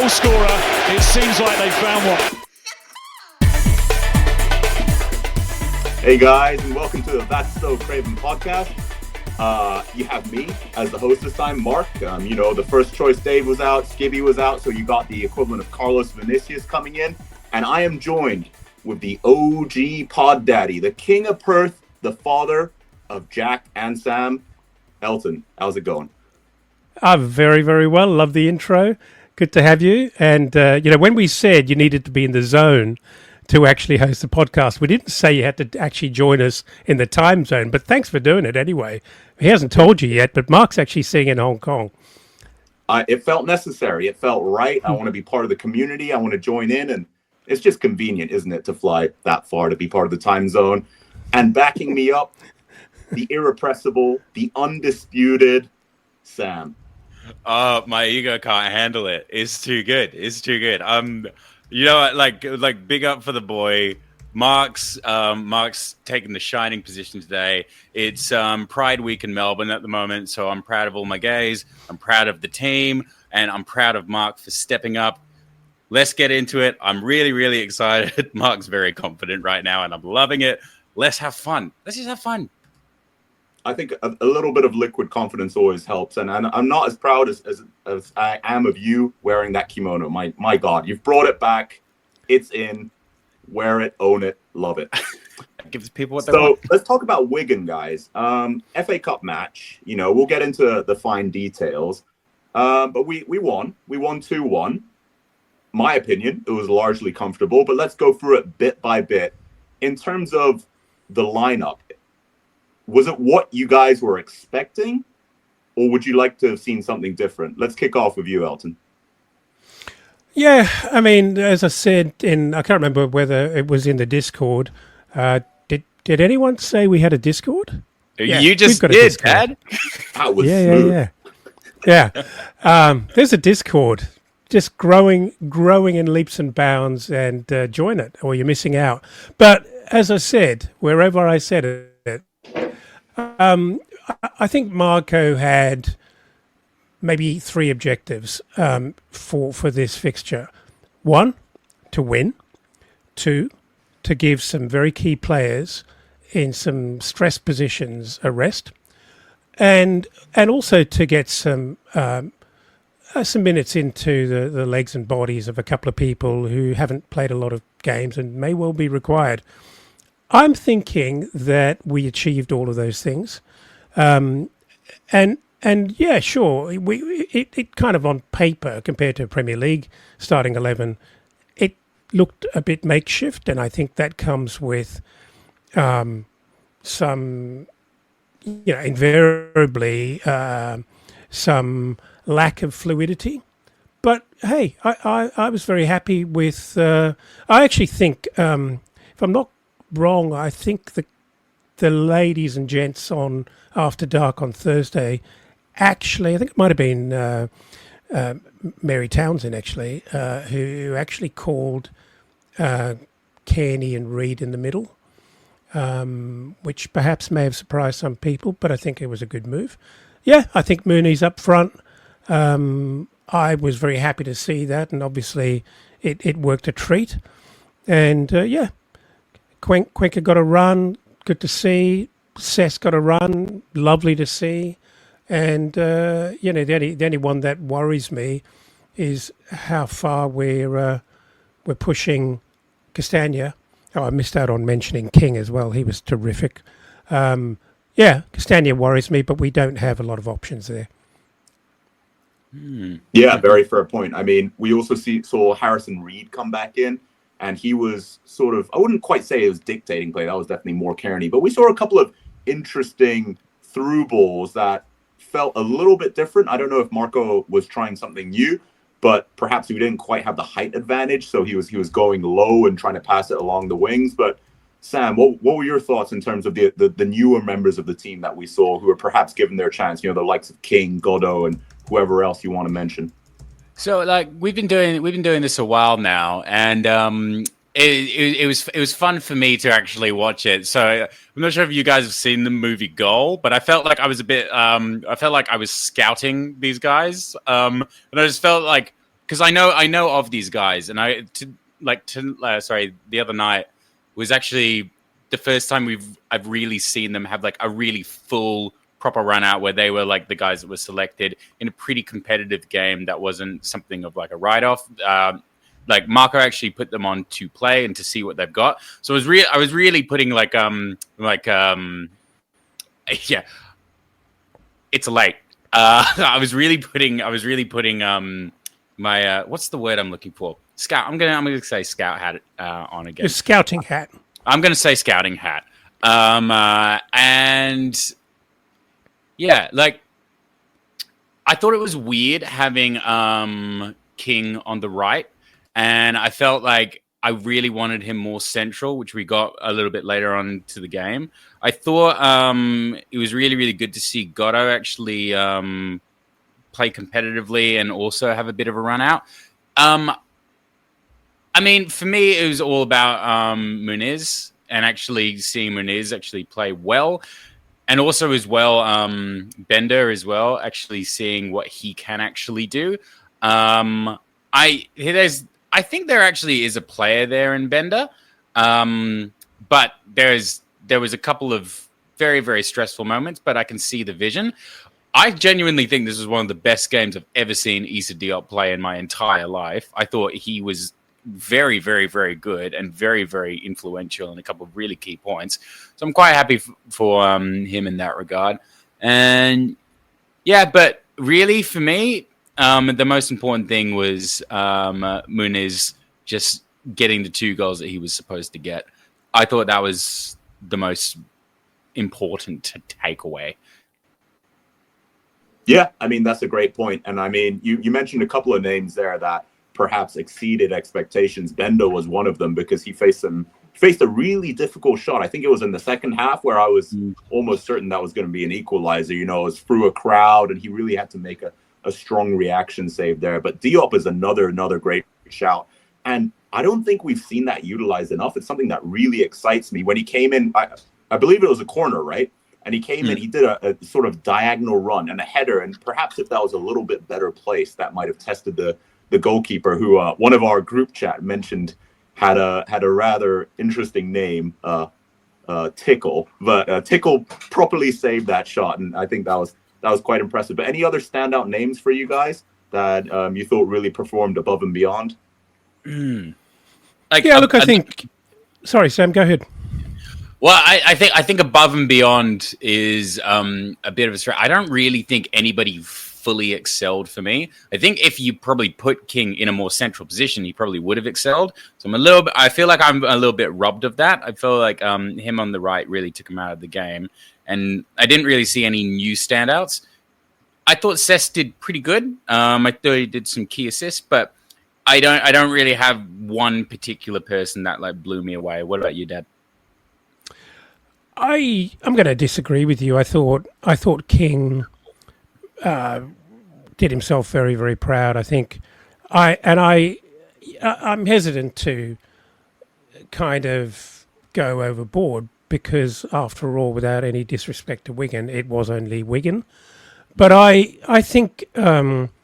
goal scorer, it seems like they found one. Hey guys, and welcome to the That's So Craven podcast. You have me as the host this time, Mark. The first choice Dave was out, Skibby was out, so you got the equivalent of Carlos Vinicius coming in. And I am joined with the OG pod daddy, the king of Perth, the father of Jack and Sam, Elton. How's it going? Very, very well. Love the intro. Good to have you. And, when we said you needed to be in the zone to actually host the podcast, we didn't say you had to actually join us in the time zone, but thanks for doing it anyway. He hasn't told you yet, but Mark's actually seeing in Hong Kong. It felt necessary. It felt right. I want to be part of the community. I want to join in, and it's just convenient, isn't it, to fly that far to be part of the time zone. And backing me up, the irrepressible, the undisputed Sam. Oh, my ego can't handle it. It's too good. It's too good. Like big up for the boy. Mark's taking the shining position today. It's Pride Week in Melbourne at the moment, so I'm proud of all my gays. I'm proud of the team, and I'm proud of Mark for stepping up. Let's get into it. I'm really, really excited. Mark's very confident right now, and I'm loving it. Let's have fun. Let's just have fun. I think a little bit of liquid confidence always helps, and I'm not as proud as I am of you wearing that kimono. My God, you've brought it back. It's in. Wear it, own it, love it. Gives people what they want. So let's talk about Wigan, guys. FA Cup match. We'll get into the fine details, but we won. We won 2-1. My opinion, it was largely comfortable. But let's go through it bit by bit. In terms of the lineup, was it what you guys were expecting, or would you like to have seen something different? Let's kick off with you, Elton. Yeah, I mean, as I said, I can't remember whether it was in the Discord. Did anyone say we had a Discord? Yeah, you just did, Dad. That was smooth. Yeah. There's a Discord, just growing in leaps and bounds, and join it, or you're missing out. But as I said, wherever I said it, I think Marco had maybe three objectives for this fixture. One, to win. Two, to give some very key players in some stress positions a rest. And also to get some minutes into the legs and bodies of a couple of people who haven't played a lot of games and may well be required. I'm thinking that we achieved all of those things. And yeah, sure, it kind of on paper compared to Premier League starting 11, it looked a bit makeshift, and I think that comes with some, invariably some lack of fluidity. But hey, I was very happy with. I actually think, if I'm not wrong, I think the ladies and gents on After Dark on Thursday. Actually, I think it might have been Mary Townsend, actually, who actually called Kearney and Reid in the middle, which perhaps may have surprised some people, but I think it was a good move. Yeah, I think Muniz up front. I was very happy to see that, and obviously it worked a treat. And, Cuenca got a run, good to see. Cess got a run, lovely to see. And, the only one that worries me is how far we're pushing Castagna. Oh, I missed out on mentioning King as well. He was terrific. Castagna worries me, but we don't have a lot of options there. Yeah, very fair point. I mean, we also saw Harrison Reed come back in, and he was sort of, I wouldn't quite say it was dictating play. That was definitely more Kearney. But we saw a couple of interesting through balls that felt a little bit different. I don't know if Marco was trying something new, but perhaps we didn't quite have the height advantage, so he was going low and trying to pass it along the wings. But Sam, what were your thoughts in terms of the newer members of the team that we saw who were perhaps given their chance? The likes of King, Godot, and whoever else you want to mention. So, we've been doing this a while now, and it was fun for me to actually watch it. So I'm not sure if you guys have seen the movie Goal, but I felt like I was I felt like I was scouting these guys, and I just felt like because I know of these guys, and the other night was actually the first time I've really seen them have like a really full proper run out where they were like the guys that were selected in a pretty competitive game that wasn't something of like a write-off. Like Marco actually put them on to play and to see what they've got. So I was really putting yeah, it's late. I was really putting my what's the word I'm looking for? Scout. I'm gonna say scout hat on again. Your scouting hat. I'm gonna say scouting hat. And yeah, like I thought it was weird having King on the right, and I felt like I really wanted him more central, which we got a little bit later on to the game. I thought it was really, really good to see Gotto actually play competitively and also have a bit of a run out. I mean, for me, it was all about Muniz and actually seeing Muniz actually play well. And also as well, Bender as well, actually seeing what he can actually do. I think there actually is a player there in Bender, but there was a couple of very, very stressful moments, but I can see the vision. I genuinely think this is one of the best games I've ever seen Issa Diop play in my entire life. I thought he was very, very, very good and very, very influential in a couple of really key points. So I'm quite happy for him in that regard. And yeah, but really for me, the most important thing was Muniz just getting the 2 goals that he was supposed to get. I thought that was the most important to take away. Yeah, I mean, that's a great point. And I mean, you mentioned a couple of names there that perhaps exceeded expectations. Bendo was one of them because he faced a really difficult shot. I think it was in the second half where I was almost certain that was going to be an equalizer. You know, it was through a crowd and he really had to make a strong reaction save there. But Diop is another great shout. And I don't think we've seen that utilized enough. It's something that really excites me. When he came in, I believe it was a corner, right? And he came in, he did a sort of diagonal run and a header. And perhaps if that was a little bit better placed, that might have tested the goalkeeper, who one of our group chat mentioned had a rather interesting name, Tickle. But Tickle properly saved that shot. And I think that was quite impressive. But any other standout names for you guys that you thought really performed above and beyond? I think. Sorry, Sam, go ahead. Well, I think above and beyond is a bit of a stretch. I don't really think anybody fully excelled for me. I think if you probably put King in a more central position, he probably would have excelled. So I feel like I'm a little bit robbed of that. I feel like him on the right really took him out of the game. And I didn't really see any new standouts. I thought Cess did pretty good. I thought he did some key assists, but I don't really have one particular person that like blew me away. What about you, Dad? I'm going to disagree with you. I thought King did himself very, very proud. I think I'm hesitant to kind of go overboard because, after all, without any disrespect to Wigan, it was only Wigan. But I think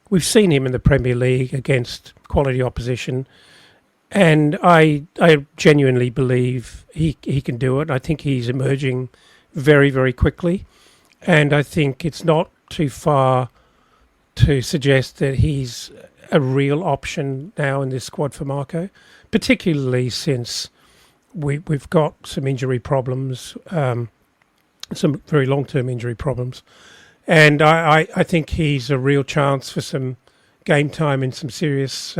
we've seen him in the Premier League against quality opposition. And I genuinely believe he can do it. I think he's emerging very, very quickly. And I think it's not too far to suggest that he's a real option now in this squad for Marco, particularly since we've got some injury problems, some very long-term injury problems. And I think he's a real chance for some game time in some serious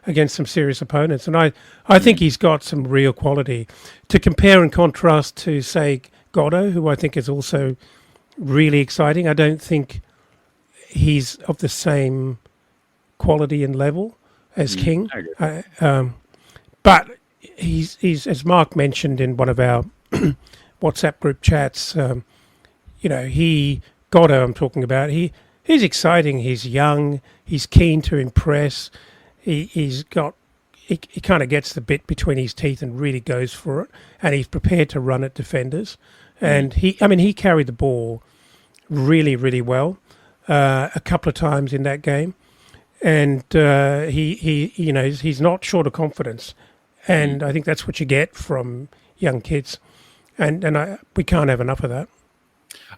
against some serious opponents. And I think he's got some real quality. To compare and contrast to, say, Gotto, who I think is also really exciting, I don't think he's of the same quality and level as King. But he's, as Mark mentioned in one of our WhatsApp group chats, Gotto I'm talking about, he's exciting, he's young, he's keen to impress. He kind of gets the bit between his teeth and really goes for it, and he's prepared to run at defenders. And he carried the ball really, really well a couple of times in that game. and he's not short of confidence, and I think that's what you get from young kids, and we can't have enough of that.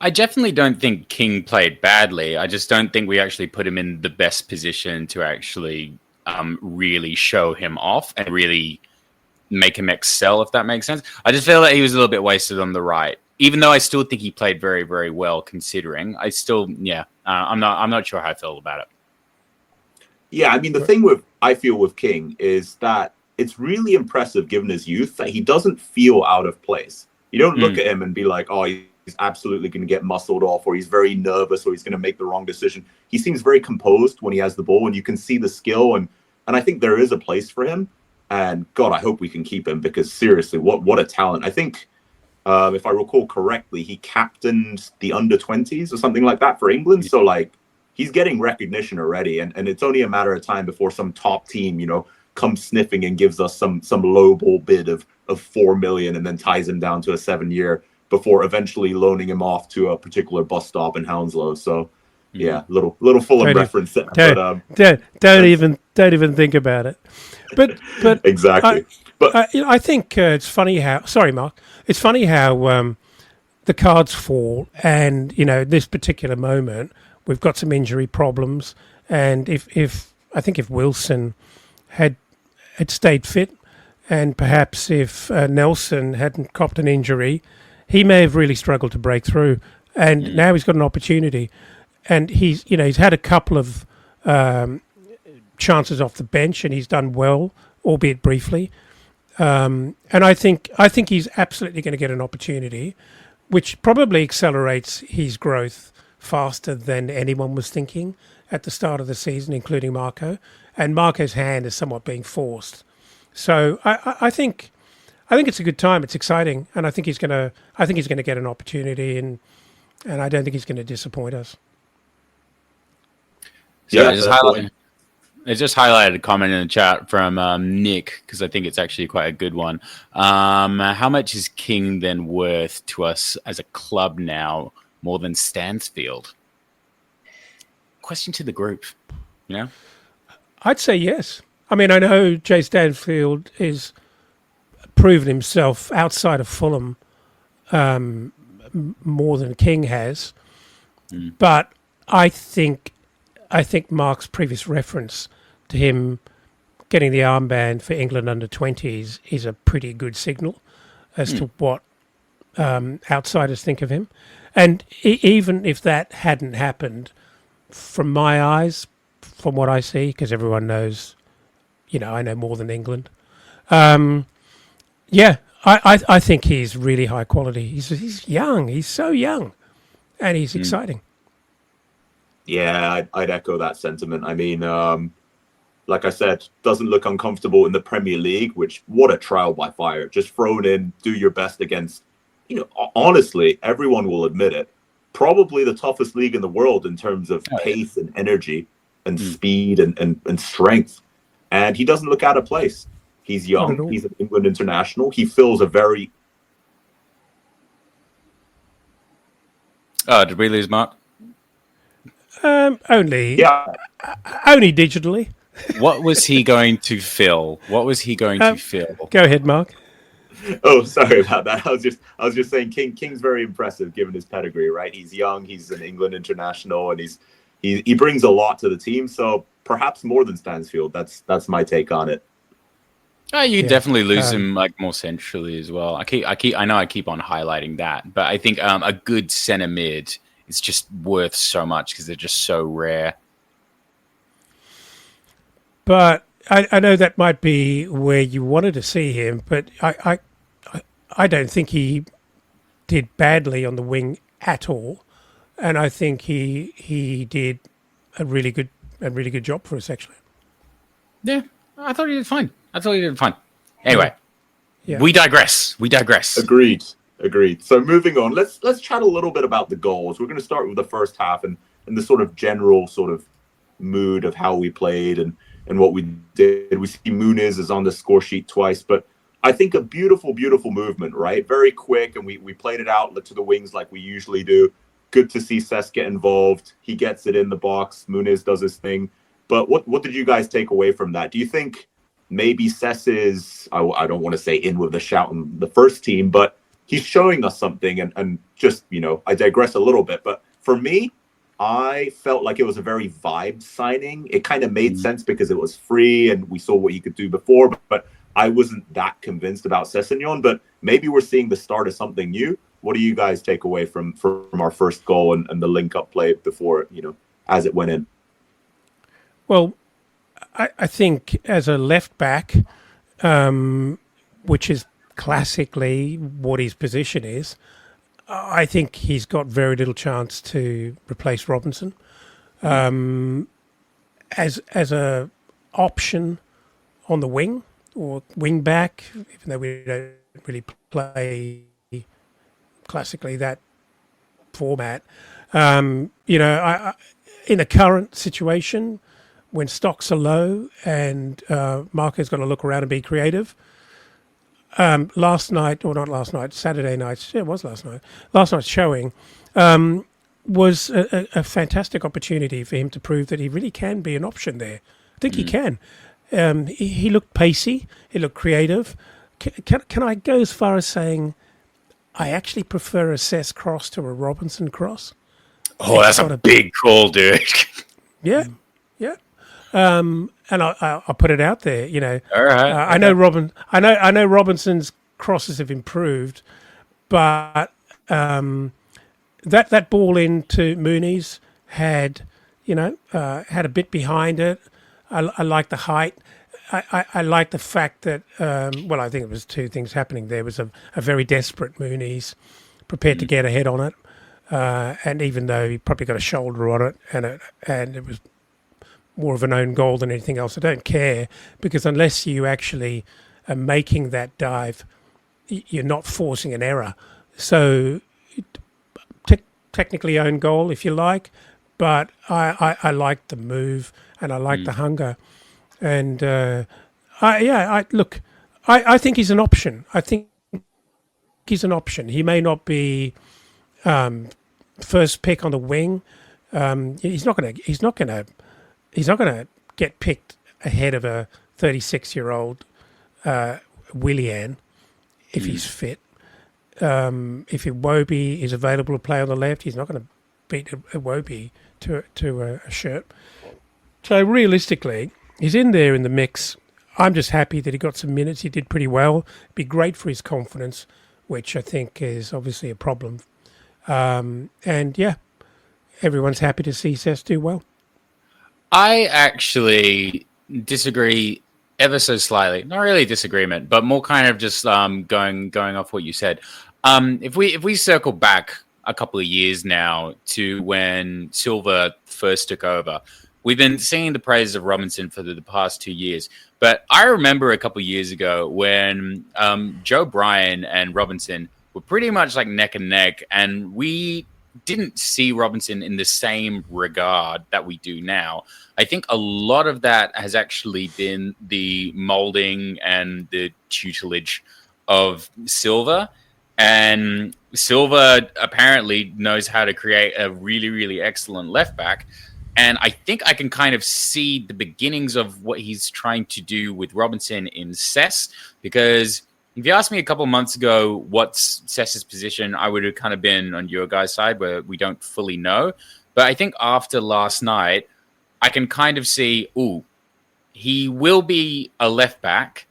I definitely don't think King played badly. I just don't think we actually put him in the best position to actually really show him off and really make him excel, if that makes sense. I just feel like he was a little bit wasted on the right, even though I still think he played very, very well considering. I'm not sure how I feel about it. Yeah, I mean, the thing I feel with King is that it's really impressive given his youth that he doesn't feel out of place. You don't look at him and be like, oh, he's absolutely going to get muscled off, or he's very nervous, or he's going to make the wrong decision. He seems very composed when he has the ball, and you can see the skill, and I think there is a place for him. And God, I hope we can keep him, because seriously, what a talent. I think, if I recall correctly, he captained the under-20s or something like that for England. So, like, he's getting recognition already, and it's only a matter of time before some top team, comes sniffing and gives us some low ball bid of 4 million and then ties him down to a 7-year before eventually loaning him off to a particular bus stop in Hounslow. So, yeah, little Fulham reference there. Don't even think about it. But exactly. I think it's funny how. Sorry, Mark. It's funny how the cards fall, and this particular moment we've got some injury problems, and if Wilson had stayed fit, and perhaps if Nelson hadn't copped an injury, he may have really struggled to break through. And now he's got an opportunity, and he's had a couple of chances off the bench, and he's done well, albeit briefly. And I think he's absolutely going to get an opportunity, which probably accelerates his growth faster than anyone was thinking at the start of the season, including Marco. And Marco's hand is somewhat being forced. So I think it's a good time. It's exciting, and I think he's going to get an opportunity, and I don't think he's going to disappoint us. So I just highlighted a comment in the chat from Nick, because I think it's actually quite a good one. How much is King then worth to us as a club now, more than Stansfield? Question to the group, I'd say yes. I mean, I know Jay Stansfield is proven himself outside of Fulham more than King has, but I think Mark's previous reference to him getting the armband for England under-20s is a pretty good signal as to what outsiders think of him. And even if that hadn't happened, from my eyes, from what I see, because everyone knows, I know more than England. I think he's really high quality. He's young. He's so young, and he's exciting. Yeah, I'd echo that sentiment. I mean, like I said, doesn't look uncomfortable in the Premier League, which, what a trial by fire. Just thrown in, do your best against, honestly, everyone will admit it, probably the toughest league in the world in terms of pace and energy and speed and strength. And he doesn't look out of place. He's young. He's an England international. He fills a very... Oh, did we lose Mark? Only digitally. What was he going to fill? Go ahead, Mark. Oh, sorry about that. I was just saying King's very impressive given his pedigree, right? He's young, he's an England international, and he brings a lot to the team. So perhaps more than Stansfield. That's my take on it. You definitely lose him more centrally as well. I know I keep on highlighting that, but I think a good centre mid is just worth so much because they're just so rare. But I know that might be where you wanted to see him, but I don't think he did badly on the wing at all, and I think he did a really good job for us actually. Yeah, I thought he did fine. Anyway, we digress. Agreed. So moving on, let's chat a little bit about the goals. We're going to start with the first half and the sort of general sort of mood of how we played and what we did. We see Muniz is on the score sheet twice, but I think a beautiful, beautiful movement, right? Very quick, and we played it out to the wings like we usually do. Good to see Cesc get involved. He gets it in the box. Muniz does his thing. But what did you guys take away from that? Do you think maybe Cess is, I don't want to say in with the shout in the first team, but he's showing us something, and just, I digress a little bit, but for me, I felt like it was a very vibe signing. It kind of made sense because it was free and we saw what he could do before, but I wasn't that convinced about Sessegnon. But maybe we're seeing the start of something new. What do you guys take away from our first goal and the link-up play before, as it went in? Well, I think as a left back, which is classically what his position is, I think he's got very little chance to replace Robinson. As a option on the wing or wing back, even though we don't really play classically that format, I in the current situation, when stocks are low and Marco's got to look around and be creative. Saturday night. Yeah, it was last night. Last night's showing was a fantastic opportunity for him to prove that he really can be an option there. I think he can. He looked pacey. He looked creative. Can I go as far as saying I actually prefer a Cess cross to a Robinson cross? Oh, that's a big call, dude. Yeah. And I'll put it out there. All right. I know Robinson's crosses have improved, but that ball into Muniz had a bit behind it. I like the height. I like the fact that I think it was two things happening. There was a very desperate Muniz prepared to get ahead on it, and even though he probably got a shoulder on it, and it was more of an own goal than anything else, I don't care, because unless you actually are making that dive, you're not forcing an error. So technically own goal, if you like, but I like the move and I like the hunger. And I think he's an option. I think he's an option. He may not be first pick on the wing. He's not going to get picked ahead of a 36-year-old Willian if he's fit. If Iwobi is available to play on the left, he's not going to beat Iwobi to a shirt. So realistically, he's in there in the mix. I'm just happy that he got some minutes. He did pretty well. It'd be great for his confidence, which I think is obviously a problem. Everyone's happy to see Cess do well. I actually disagree ever so slightly. Not really a disagreement, but more kind of just going off what you said. If we circle back a couple of years now to when Silva first took over, we've been singing the praises of Robinson for the past 2 years. But I remember a couple of years ago when Joe Bryan and Robinson were pretty much like neck and neck, and we didn't see Robinson in the same regard that we do now. I think a lot of that has actually been the molding and the tutelage of Silva. And Silva apparently knows how to create a really, really excellent left back. And I think I can kind of see the beginnings of what he's trying to do with Robinson in Cess, because if you asked me a couple of months ago what's Cess's position, I would have kind of been on your guys' side where we don't fully know. But I think after last night, I can kind of see, he will be a left back.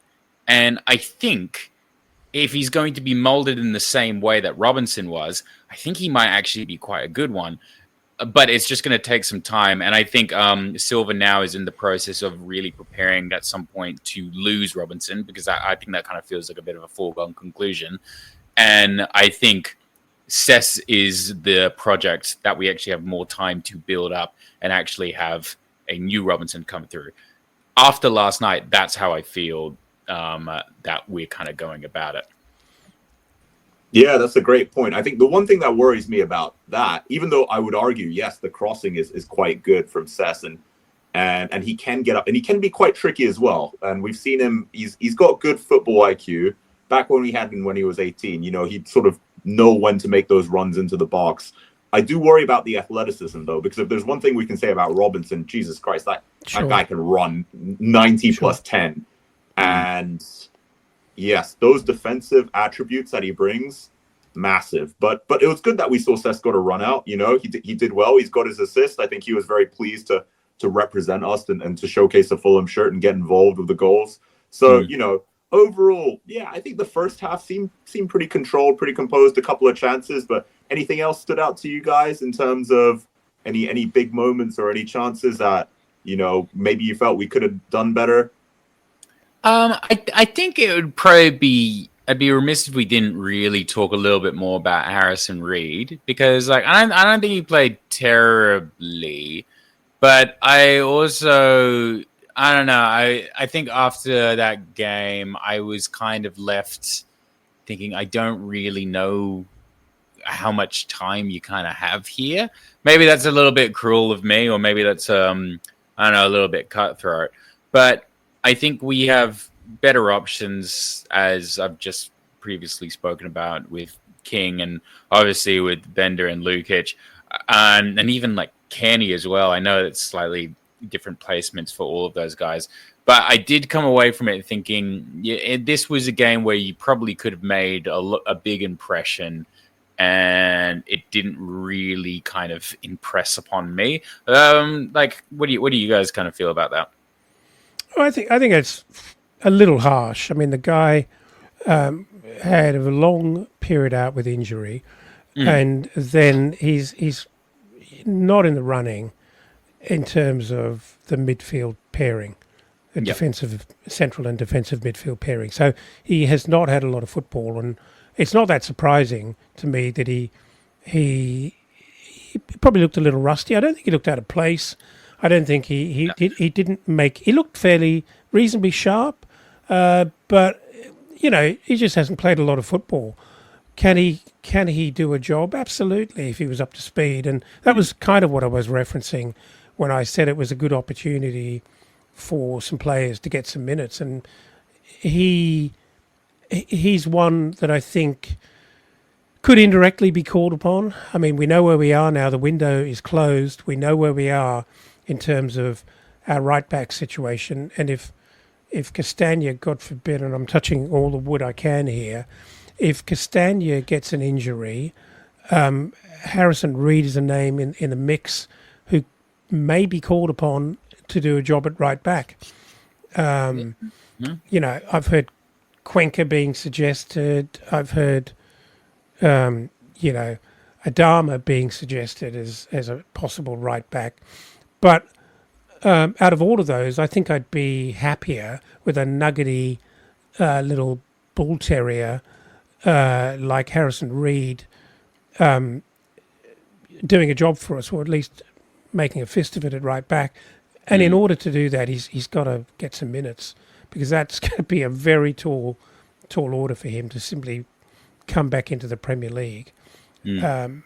And I think if he's going to be molded in the same way that Robinson was, I think he might actually be quite a good one. But it's just going to take some time. And I think Silva now is in the process of really preparing at some point to lose Robinson, because I think that kind of feels like a bit of a foregone conclusion. And I think Cess is the project that we actually have more time to build up and actually have a new Robinson come through. After last night, that's how I feel that we're kind of going about it. Yeah, that's a great point. I think the one thing that worries me about that, even though I would argue, yes, the crossing is quite good from Cess, and he can get up, and he can be quite tricky as well. And we've seen him; he's got good football IQ. Back when we had him when he was 18, he'd sort of know when to make those runs into the box. I do worry about the athleticism though, because if there's one thing we can say about Robinson, Jesus Christ, that guy can run 90 plus 10. And yes, those defensive attributes that he brings, massive. But it was good that we saw Sesko a run out. You know, he did well. He's got his assist. I think he was very pleased to represent us and to showcase the Fulham shirt and get involved with the goals. So, you know, overall, yeah, I think the first half seemed pretty controlled, pretty composed, a couple of chances. But anything else stood out to you guys in terms of any big moments or any chances that, you know, maybe you felt we could have done better? I think it would probably be, I'd be remiss if we didn't really talk a little bit more about Harrison Reed, because like I don't think he played terribly, but I also, I don't know, I think after that game I was kind of left thinking I don't really know how much time you kind of have here. Maybe that's a little bit cruel of me, or maybe that's I don't know, a little bit cutthroat, but I think we have better options, as I've just previously spoken about, with King and obviously with Bender and Lukic, and even like Kenny as well. I know it's slightly different placements for all of those guys, but I did come away from it thinking this was a game where you probably could have made a big impression, and it didn't really kind of impress upon me. Like, what do you guys kind of feel about that? Well, I think it's a little harsh. I mean, the guy had a long period out with injury, and then he's not in the running in terms of the midfield pairing, the defensive central and defensive midfield pairing. So he has not had a lot of football, and it's not that surprising to me that he probably looked a little rusty. I don't think he looked out of place. I don't think he didn't make. He looked fairly reasonably sharp, but you know, he just hasn't played a lot of football. Can he do a job? Absolutely, if he was up to speed. And that was kind of what I was referencing when I said it was a good opportunity for some players to get some minutes. And he's one that I think could indirectly be called upon. I mean, we know where we are now. The window is closed. We know where we are in terms of our right back situation. And if Castagna, God forbid, and I'm touching all the wood I can here, if Castagna gets an injury, Harrison Reed is a name in the mix who may be called upon to do a job at right back. You know, I've heard Cuenca being suggested. I've heard, you know, Adama being suggested as a possible right back. But out of all of those, I think I'd be happier with a nuggety little bull terrier like Harrison Reed doing a job for us, or at least making a fist of it at right back. And in order to do that, he's got to get some minutes, because that's going to be a very tall order for him to simply come back into the Premier League. You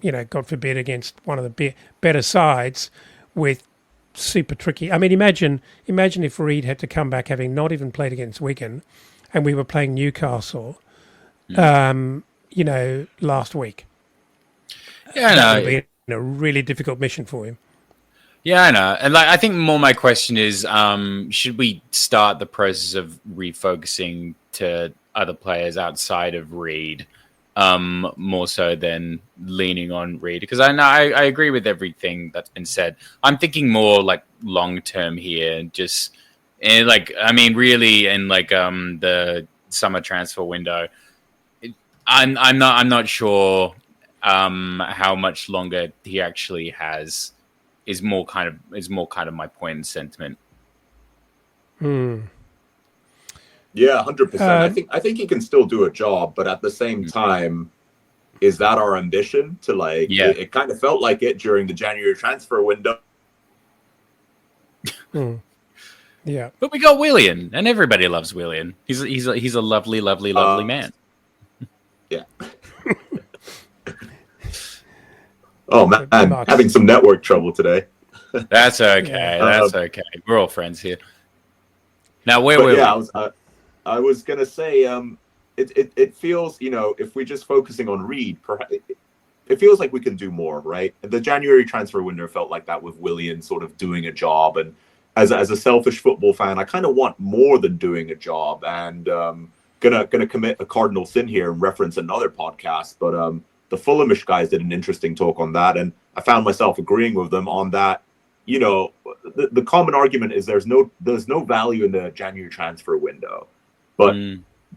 know, God forbid, against one of the better sides with super tricky. I mean, imagine if Reed had to come back having not even played against Wigan, and we were playing Newcastle, you know, last week. Yeah, I know. That would be a really difficult mission for him. Yeah, I know. And like, I think more my question is, should we start the process of refocusing to other players outside of Reed, more so than leaning on Reed? Because I know I agree with everything that's been said. I'm thinking more like long term here, just like, I mean, really, in like the summer transfer window, I'm not sure how much longer he actually has. Is more kind of my point and sentiment. Yeah, 100%. I think he can still do a job, but at the same time, is that our ambition to like? Yeah, it kind of felt like it during the January transfer window. Yeah, but we got Willian, and everybody loves Willian. He's a lovely man. Yeah. Oh man, having some network trouble today. That's okay. That's okay. We're all friends here. Now, where were we? I was gonna say, it feels, you know, if we're just focusing on Reed, it feels like we can do more, right? The January transfer window felt like that with Willian sort of doing a job. And as a selfish football fan, I kind of want more than doing a job. And gonna commit a cardinal sin here and reference another podcast, but the Fulhamish guys did an interesting talk on that, and I found myself agreeing with them on that. You know, the common argument is there's no value in the January transfer window, but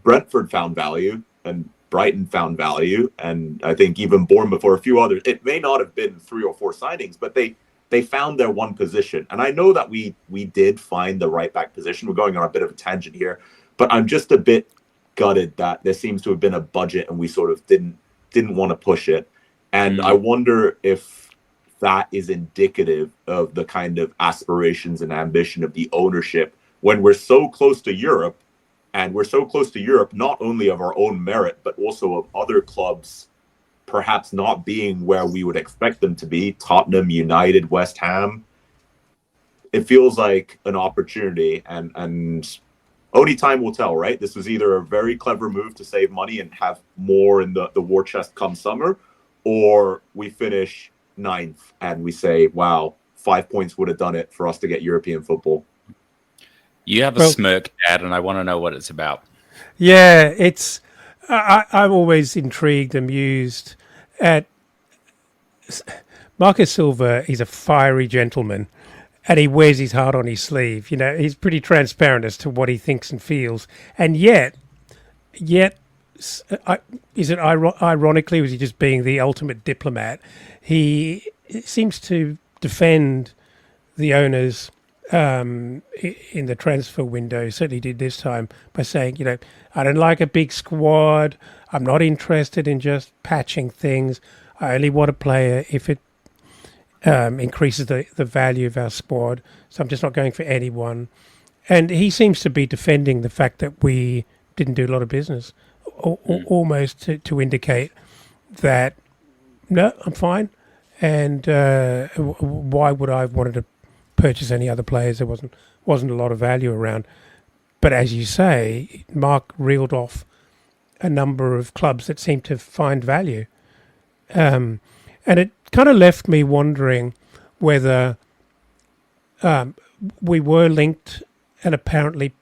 Brentford found value and Brighton found value, and I think even Bournemouth or a few others. It may not have been 3 or 4 signings, but they found their one position. And I know that we did find the right back position. We're going on a bit of a tangent here, but I'm just a bit gutted that there seems to have been a budget and we sort of didn't want to push it. And I wonder if that is indicative of the kind of aspirations and ambition of the ownership when we're so close to Europe. And we're so close to Europe, not only of our own merit, but also of other clubs perhaps not being where we would expect them to be. Tottenham, United, West Ham. It feels like an opportunity, and only time will tell, right? This was either a very clever move to save money and have more in the war chest come summer, or we finish 9th and we say, wow, 5 points would have done it for us to get European football. You have a smirk, Dad, and I want to know what it's about. Yeah, it's. I'm always intrigued, amused at Marco Silva. He's a fiery gentleman, and he wears his heart on his sleeve. You know, he's pretty transparent as to what he thinks and feels. And yet, is it ironically, was he just being the ultimate diplomat? He seems to defend the owners in the transfer window, certainly did this time, by saying, you know, I don't like a big squad. I'm not interested in just patching things. I only want a player if it increases the value of our squad. So I'm just not going for anyone. And he seems to be defending the fact that we didn't do a lot of business, almost to indicate that, no, I'm fine. And why would I have wanted to purchase any other players? There wasn't a lot of value around. But as you say, Mark reeled off a number of clubs that seemed to find value. And it kind of left me wondering whether we were linked and apparently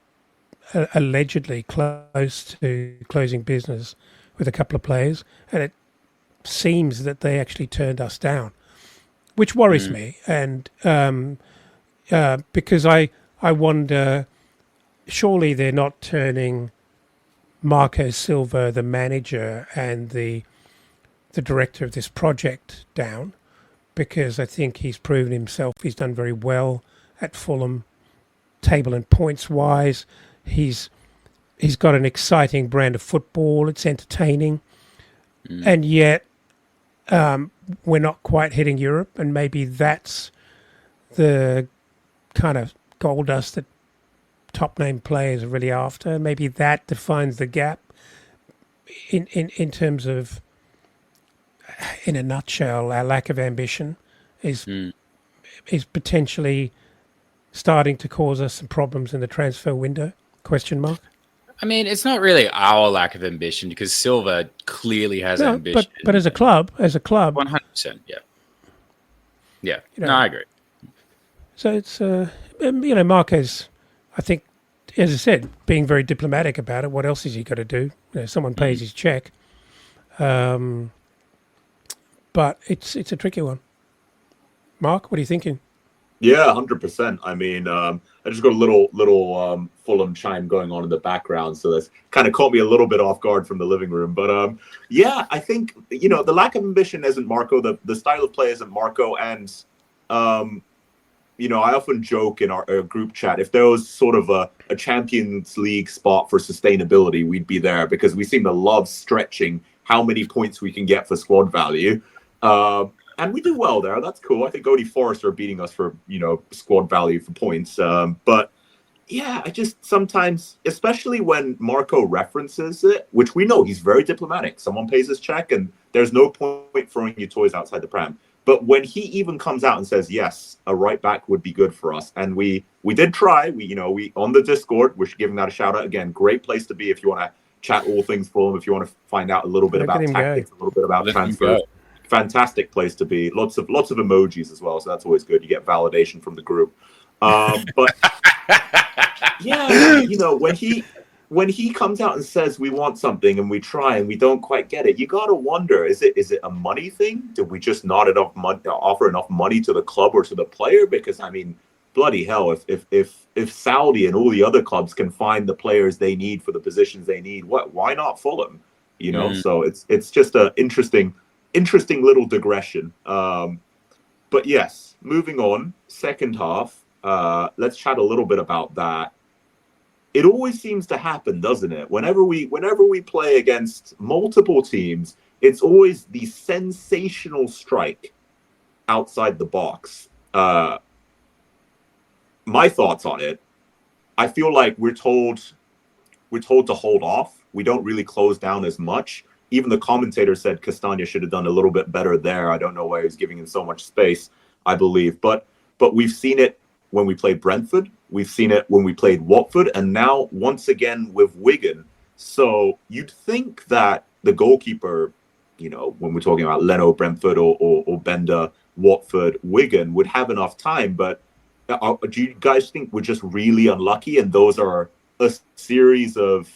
allegedly close to closing business with a couple of players, and it seems that they actually turned us down, which worries me. And because I wonder, surely they're not turning Marco Silva, the manager and the director of this project, down, because I think he's proven himself. He's done very well at Fulham, table and points wise. He's got an exciting brand of football. It's entertaining, and yet we're not quite hitting Europe, and maybe that's the kind of gold dust that top name players are really after. Maybe that defines the gap in terms of, in a nutshell, our lack of ambition is potentially starting to cause us some problems in the transfer window? Question mark. I mean, it's not really our lack of ambition, because Silva clearly has ambition. But as a club, 100%, yeah. Yeah, you know, no, I agree. So it's, Marco's, I think, as I said, being very diplomatic about it. What else has he got to do? You know, someone pays his check. But it's a tricky one. Mark, what are you thinking? Yeah, 100%. I mean, I just got a little Fulham chime going on in the background, so that's kind of caught me a little bit off guard from the living room. But yeah, I think, you know, the lack of ambition isn't Marco. The style of play isn't Marco. And, you know, I often joke in our group chat, if there was sort of a Champions League spot for sustainability, we'd be there, because we seem to love stretching how many points we can get for squad value. And we do well there. That's cool. I think Odie Forrest are beating us for, you know, squad value for points. But yeah, I just sometimes, especially when Marco references it, which we know he's very diplomatic. Someone pays his check and there's no point throwing your toys outside the pram. But when he even comes out and says, yes, a right back would be good for us. And we did try. We on the Discord, we're giving that a shout out again. Great place to be if you want to chat all things Fulham, if you want to find out a little bit about tactics, a little bit about transfers. fantastic place to be. Lots of emojis as well, so that's always good. You get validation from the group. But yeah, when he comes out and says we want something and we try and we don't quite get it, you gotta wonder: is it a money thing? Did we just not offer enough money to the club or to the player? Because I mean, bloody hell, if Saudi and all the other clubs can find the players they need for the positions they need, why not Fulham? So it's just a interesting little digression. But yes, moving on, second half. Let's chat a little bit about that. It always seems to happen, doesn't it? Whenever we play against multiple teams, it's always the sensational strike outside the box. My thoughts on it: I feel like we're told to hold off. We don't really close down as much. Even the commentator said Castagna should have done a little bit better there. I don't know why he was giving him so much space, I believe. But we've seen it when we played Brentford. We've seen it when we played Watford. And now, once again, with Wigan. So you'd think that the goalkeeper, when we're talking about Leno, Brentford, or Bender, Watford, Wigan, would have enough time. But do you guys think we're just really unlucky and those are a series of,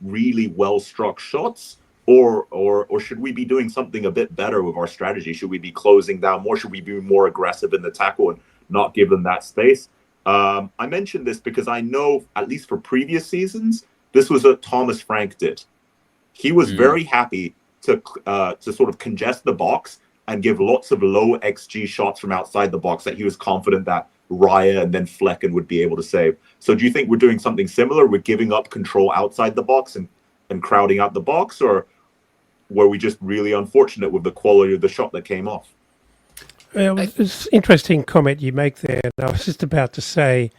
really well-struck shots? Or should we be doing something a bit better with our strategy? Should we be closing down more? Should we be more aggressive in the tackle and not give them that space? I mentioned this because I know, at least for previous seasons, this was what Thomas Frank did. He was very happy to sort of congest the box and give lots of low XG shots from outside the box that he was confident that Raya and then Flecken would be able to save. So do you think we're doing something similar? We're giving up control outside the box and crowding out the box, or were we just really unfortunate with the quality of the shot that came off? It's an interesting comment you make there. And I was just about to say,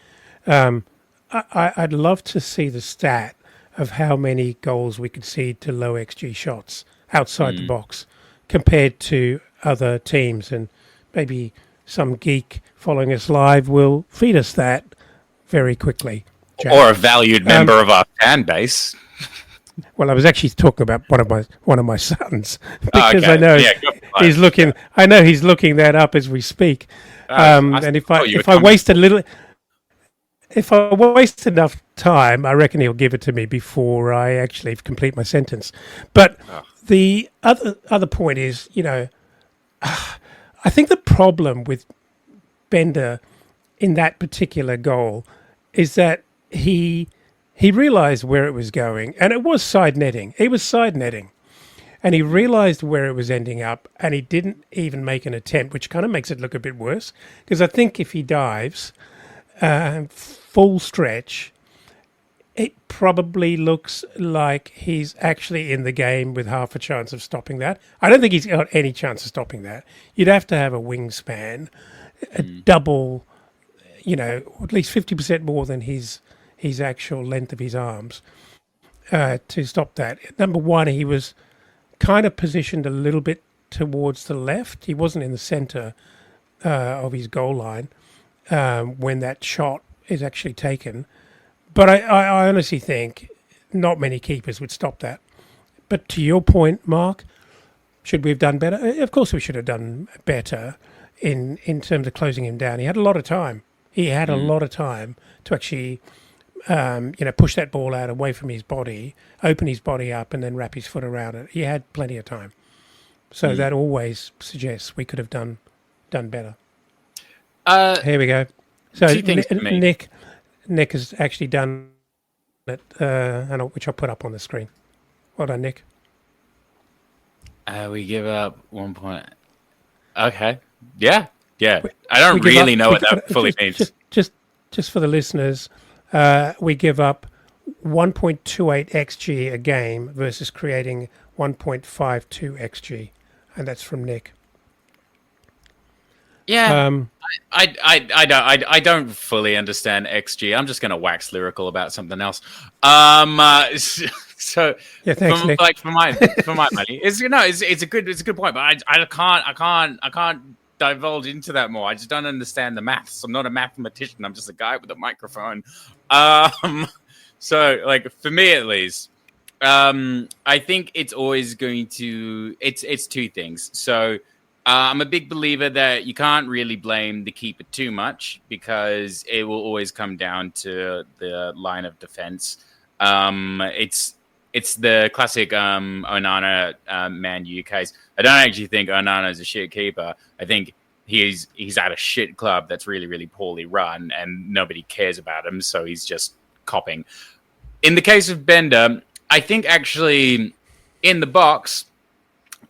I'd love to see the stat of how many goals we concede to low XG shots outside the box compared to other teams. And maybe some geek following us live will feed us that very quickly. Jack. Or a valued member of our fan base. Well, I was actually talking about one of my sons because I know he's looking. I know he's looking that up as we speak. And if I waste enough time, I reckon he'll give it to me before I actually complete my sentence. But the other point is, I think the problem with Bender in that particular goal is that he realised where it was going, and it was side netting. He was side netting, and he realised where it was ending up, and he didn't even make an attempt, which kind of makes it look a bit worse. Because I think if he dives full stretch, it probably looks like he's actually in the game with half a chance of stopping that. I don't think he's got any chance of stopping that. You'd have to have a wingspan, a double, at least 50% more than his actual length of his arms to stop that. Number one, he was kind of positioned a little bit towards the left. He wasn't in the centre of his goal line when that shot is actually taken. But I honestly think not many keepers would stop that. But to your point, Mark, should we have done better? Of course we should have done better in terms of closing him down. He had a lot of time. He had a lot of time to actually push that ball out away from his body, open his body up, and then wrap his foot around it. He had plenty of time. So that always suggests we could have done better. Here we go. So Nick has actually done it, which I'll put up on the screen. Well done, Nick. We give up 1 point. Okay. Yeah. I don't really know what that fully means. Just for the listeners, we give up 1.28 XG a game versus creating 1.52 XG, and that's from Nick. Yeah, I don't fully understand XG. I'm just going to wax lyrical about something else. So yeah, thanks, Nick. For my money, it's a good point, but I can't divulge into that more. I just don't understand the maths. I'm not a mathematician. I'm just a guy with a microphone. So for me at least, I think it's always going to. It's two things. So I'm a big believer that you can't really blame the keeper too much because it will always come down to the line of defense. It's the classic Onana Man U case. I don't actually think Onana is a shit keeper. I think he's at a shit club that's really, really poorly run and nobody cares about him, so he's just copping. In the case of Bender, I think actually in the box,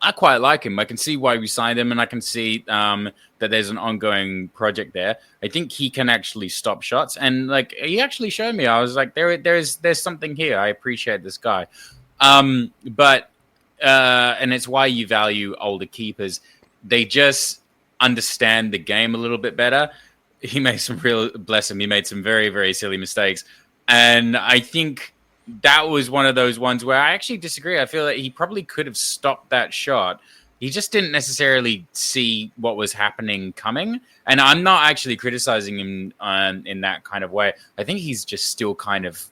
I quite like him. I can see why we signed him, and I can see that there's an ongoing project there. I think he can actually stop shots, and like he actually showed me. I was like, there's something here. I appreciate this guy, but and it's why you value older keepers. They just understand the game a little bit better. He made some bless him. He made some very, very silly mistakes, and I think that was one of those ones where I actually disagree. I feel that he probably could have stopped that shot. He just didn't necessarily see what was happening coming. And I'm not actually criticizing him in that kind of way. I think he's just still kind of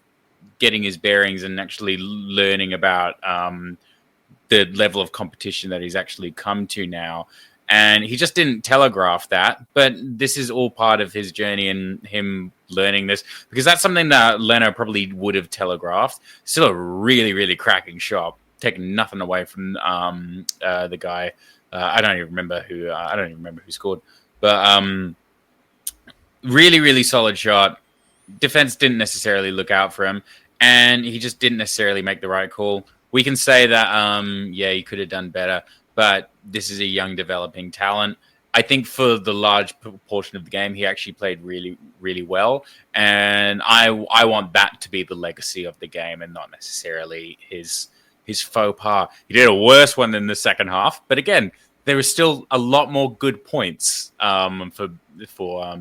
getting his bearings and actually learning about the level of competition that he's actually come to now. And he just didn't telegraph that. But this is all part of his journey and him learning this, because that's something that Leno probably would have telegraphed. Still a really, really cracking shot, taking nothing away from the guy. I don't even remember who scored, but really, really solid shot. Defense didn't necessarily look out for him, and he just didn't necessarily make the right call. We can say that, he could have done better, but this is a young developing talent. I think for the large portion of the game, he actually played really, really well. And I want that to be the legacy of the game and not necessarily his faux pas. He did a worse one in the second half. But again, there was still a lot more good points for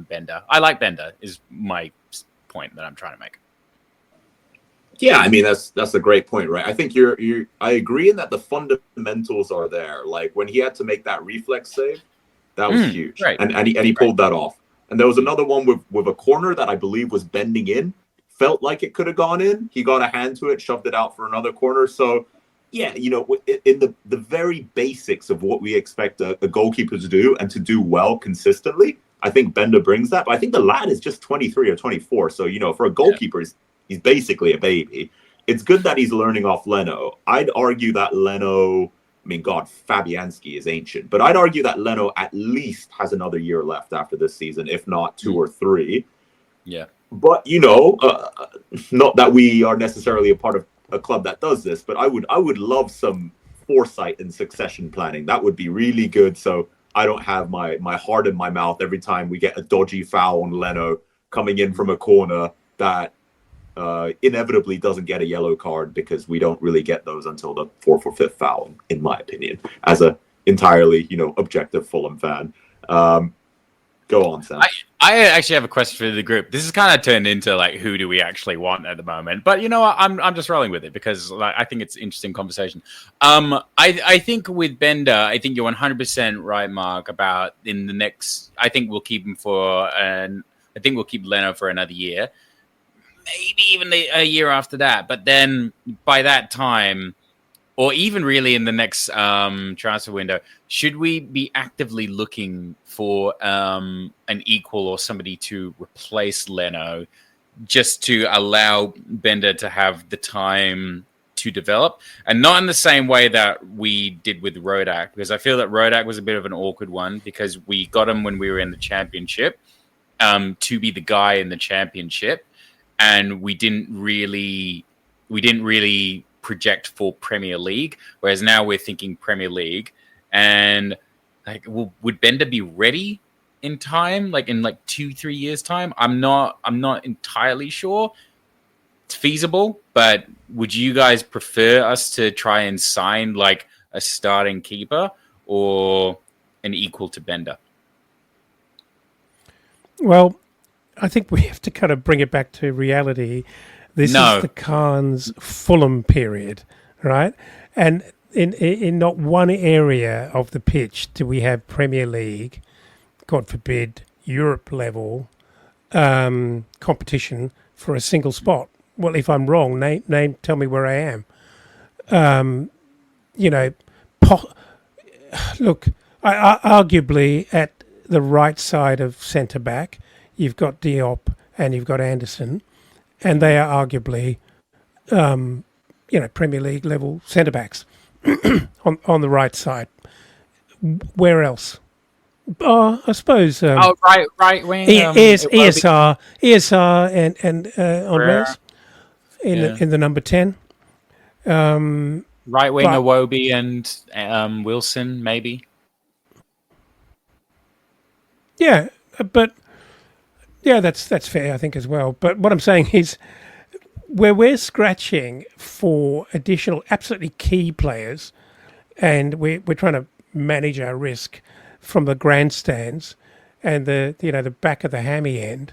Bender. I like Bender is my point that I'm trying to make. Yeah, I mean that's a great point, right? I think I agree in that the fundamentals are there. Like when he had to make that reflex save, that was huge, right. and he pulled that off. And there was another one with a corner that I believe was bending in, felt like it could have gone in. He got a hand to it, shoved it out for another corner. So yeah, in the very basics of what we expect a goalkeeper to do and to do well consistently, I think Bender brings that. But I think the lad is just 23 or 24, so for a goalkeeper, he's basically a baby. It's good that he's learning off Leno. I'd argue that Leno, I mean, God, Fabianski is ancient, but I'd argue that Leno at least has another year left after this season, if not 2 or 3. Yeah. But, not that we are necessarily a part of a club that does this, but I would love some foresight and succession planning. That would be really good. So I don't have my heart in my mouth every time we get a dodgy foul on Leno coming in from a corner that inevitably doesn't get a yellow card, because we don't really get those until the 4th or 5th foul, in my opinion, as a entirely, objective Fulham fan. Go on, Sam. I actually have a question for the group. This is kind of turned into like, who do we actually want at the moment? But you know what? I'm just rolling with it because I think it's an interesting conversation. I think with Bender, I think you're 100% right, Mark, about in the next. I think we'll keep him I think we'll keep Leno for another year. Maybe even a year after that. But then by that time, or even really in the next transfer window, should we be actively looking for an equal or somebody to replace Leno just to allow Bender to have the time to develop? And not in the same way that we did with Rodak, because I feel that Rodak was a bit of an awkward one because we got him when we were in the championship to be the guy in the championship. And we didn't really project for Premier League, whereas now we're thinking Premier League. And would Bender be ready in time, like in 2-3 years time? I'm not entirely sure. It's feasible, but would you guys prefer us to try and sign like a starting keeper or an equal to Bender? Well, I think we have to kind of bring it back to reality. This is the Khan's Fulham period, right? And in not one area of the pitch do we have Premier League, God forbid, Europe level competition for a single spot. Well, if I'm wrong, tell me where I am. you know, look, arguably at the right side of centre back, you've got Diop and you've got Anderson, and they are arguably, Premier League level centre backs on the right side. Where else? I suppose. Right wing. ESR and Andreas in the number 10. Right wing Iwobi and Wilson, maybe. Yeah, but that's fair, I think, as well. But what I'm saying is, where we're scratching for additional, absolutely key players, and we're trying to manage our risk from the grandstands and the back of the hammy end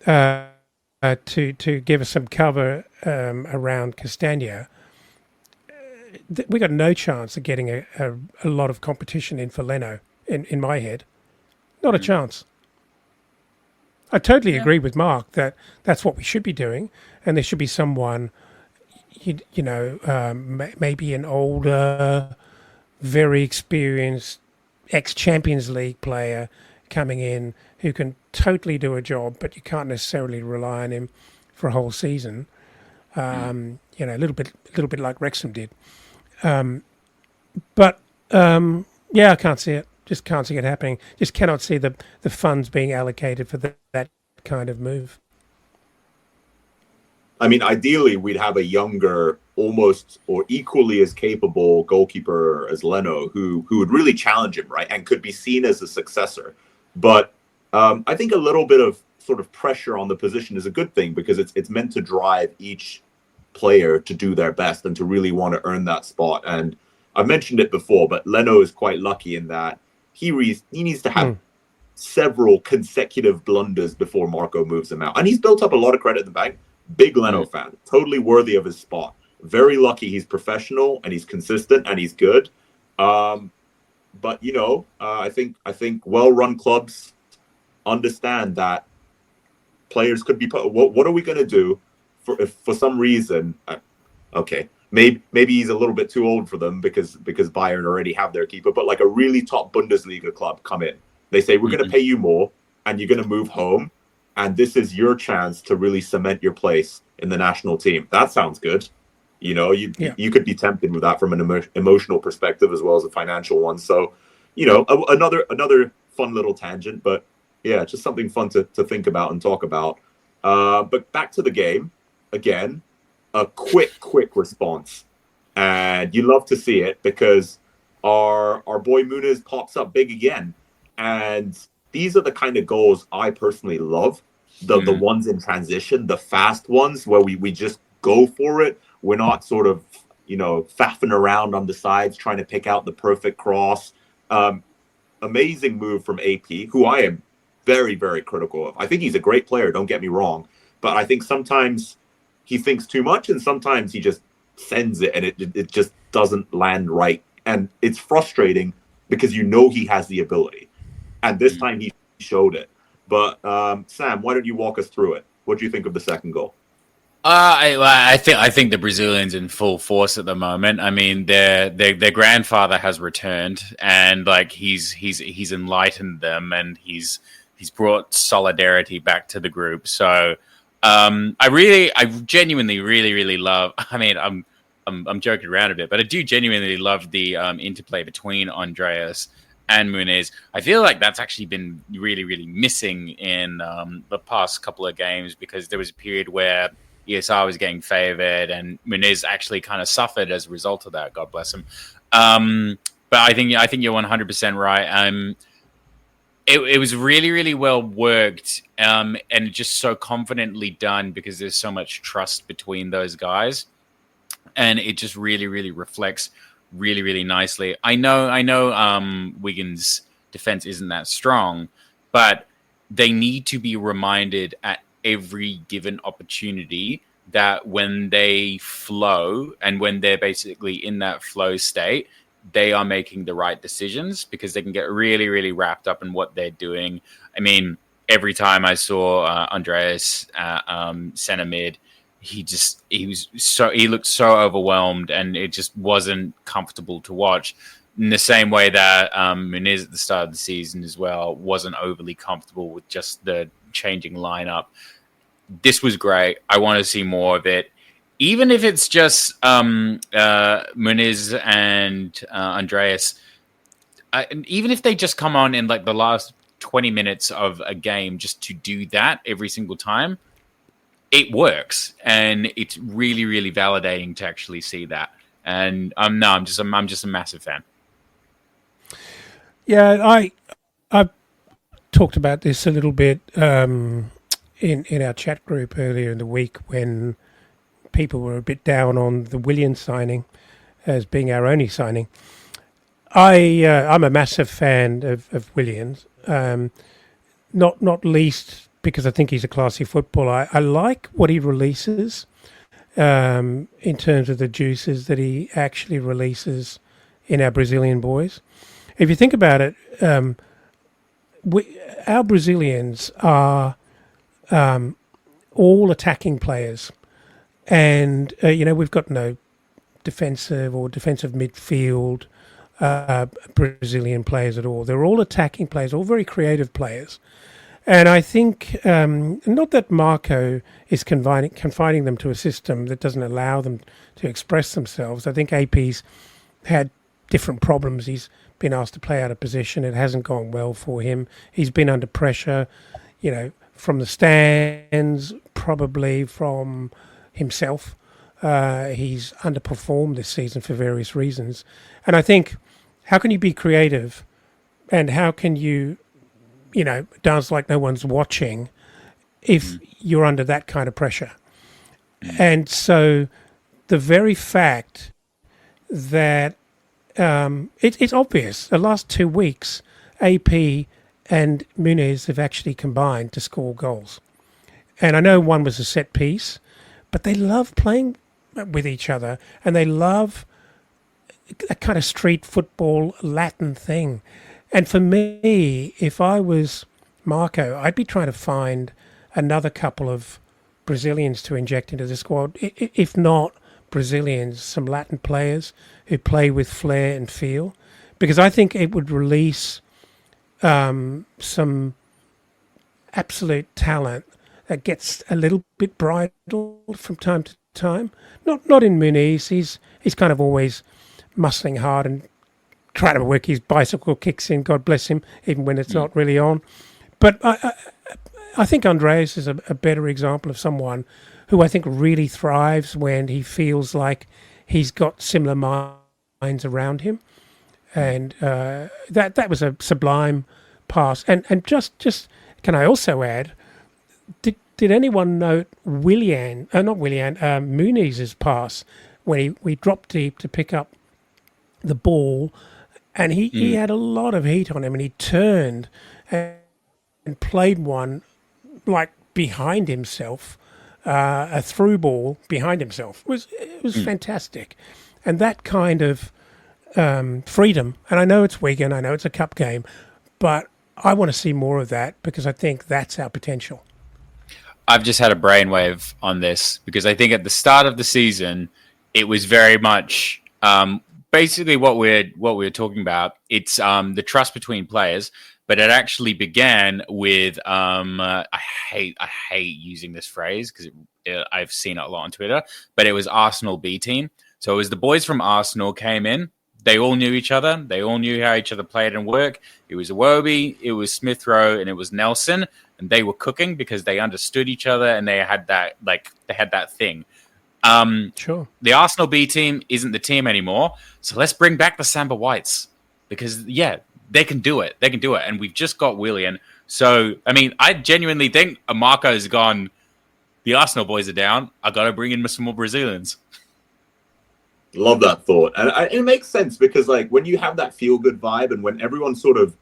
to give us some cover around Castagna. We got no chance of getting a lot of competition in for Leno, in my head. Not a chance. I totally agree with Mark that that's what we should be doing, and there should be someone, maybe an older, very experienced ex-Champions League player coming in who can totally do a job, but you can't necessarily rely on him for a whole season. A little bit like Wrexham did. I can't see it. Just can't see it happening. Just cannot see the funds being allocated for that kind of move. I mean, ideally, we'd have a younger, almost or equally as capable goalkeeper as Leno, who would really challenge him, right, and could be seen as a successor. But I think a little bit of sort of pressure on the position is a good thing, because it's meant to drive each player to do their best and to really want to earn that spot. And I've mentioned it before, but Leno is quite lucky in that he needs to have several consecutive blunders before Marco moves him out. And he's built up a lot of credit in the bank. Big Leno fan, totally worthy of his spot. Very lucky he's professional and he's consistent and he's good. But I think well-run clubs understand that players could be put. What are we going to do if for some reason? Okay, maybe he's a little bit too old for them because Bayern already have their keeper. But like a really top Bundesliga club come in, they say we're going to pay you more and you're going to move home. And this is your chance to really cement your place in the national team. That sounds good. You could be tempted with that from an emotional perspective as well as a financial one. So, another fun little tangent, but yeah, just something fun to think about and talk about. But back to the game again, a quick response, and you love to see it because our boy Muniz pops up big again, and these are the kind of goals I personally love. The ones in transition, the fast ones where we just go for it. We're not sort of, faffing around on the sides trying to pick out the perfect cross. Amazing move from AP, who I am very, very critical of. I think he's a great player, don't get me wrong. But I think sometimes he thinks too much and sometimes he just sends it and it just doesn't land right. And it's frustrating because he has the ability. And this time he showed it. But Sam, why don't you walk us through it? What do you think of the second goal? I think the Brazilians in full force at the moment. I mean, their grandfather has returned, and like he's enlightened them, and he's brought solidarity back to the group. So I genuinely really love. I mean, I'm joking around a bit, but I do genuinely love the interplay between Andreas and Muniz. I feel like that's actually been really, really missing in the past couple of games, because there was a period where ESR was getting favoured and Muniz actually kind of suffered as a result of that. God bless him. But I think you're 100% right. It was really, really well worked, and just so confidently done because there's so much trust between those guys, and it just really, really reflects really, really nicely. I know Wigan's defense isn't that strong, but they need to be reminded at every given opportunity that when they flow and when they're basically in that flow state, they are making the right decisions, because they can get really, really wrapped up in what they're doing. I mean, every time I saw Andreas center mid, he looked so overwhelmed, and it just wasn't comfortable to watch. In the same way that Muniz at the start of the season as well wasn't overly comfortable with just the changing lineup. This was great. I want to see more of it. Even if it's just Muniz and Andreas, and even if they just come on in like the last 20 minutes of a game just to do that every single time, it works. And it's really, really validating to actually see that. And I'm just a massive fan. Yeah, I talked about this a little bit in our chat group earlier in the week when people were a bit down on the Williams signing as being our only signing. I'm a massive fan of Williams, not least because I think he's a classy footballer. I like what he releases in terms of the juices that he actually releases in our Brazilian boys. If you think about it, our Brazilians are all attacking players. And, we've got no defensive midfield Brazilian players at all. They're all attacking players, all very creative players. And I think, not that Marco is confining them to a system that doesn't allow them to express themselves. I think AP's had different problems. He's been asked to play out of position. It hasn't gone well for him. He's been under pressure, from the stands, probably from himself. He's underperformed this season for various reasons. And I think, how can you be creative and how can you, dance like no one's watching if you're under that kind of pressure? And so the very fact that it's obvious, the last 2 weeks, AP and Muniz have actually combined to score goals. And I know one was a set piece, but they love playing with each other and they love a kind of street football Latin thing. And for me, if I was Marco, I'd be trying to find another couple of Brazilians to inject into the squad. If not Brazilians, some Latin players who play with flair and feel, because I think it would release some absolute talent that gets a little bit bridled from time to time. Not in Muniz. He's kind of always muscling hard and trying to work his bicycle kicks in, God bless him, even when it's not really on. But I think Andreas is a better example of someone who I think really thrives when he feels like he's got similar minds around him. And that was a sublime pass. And just can I also add, did anyone note Muniz's pass when he dropped deep to pick up the ball, and he had a lot of heat on him, and he turned and played one like behind himself, a through ball behind himself. It was fantastic, and that kind of freedom. And I know it's Wigan, I know it's a cup game, but I want to see more of that because I think that's our potential. I've just had a brainwave on this because I think at the start of the season, it was very much basically what we're talking about. It's the trust between players, but it actually began with I hate using this phrase because I've seen it a lot on Twitter, but it was Arsenal B team. So it was the boys from Arsenal came in. They all knew each other. They all knew how each other played and worked. It was Iwobi, it was Smith Rowe, and it was Nelson. And they were cooking because they understood each other and they had that thing. Sure. The Arsenal B team isn't the team anymore. So let's bring back the Samba Whites because, they can do it. They can do it. And we've just got Willian. So, I mean, I genuinely think Marco's gone, the Arsenal boys are down. I got to bring in some more Brazilians. Love that thought. And it makes sense because, like, when you have that feel-good vibe and when everyone sort of,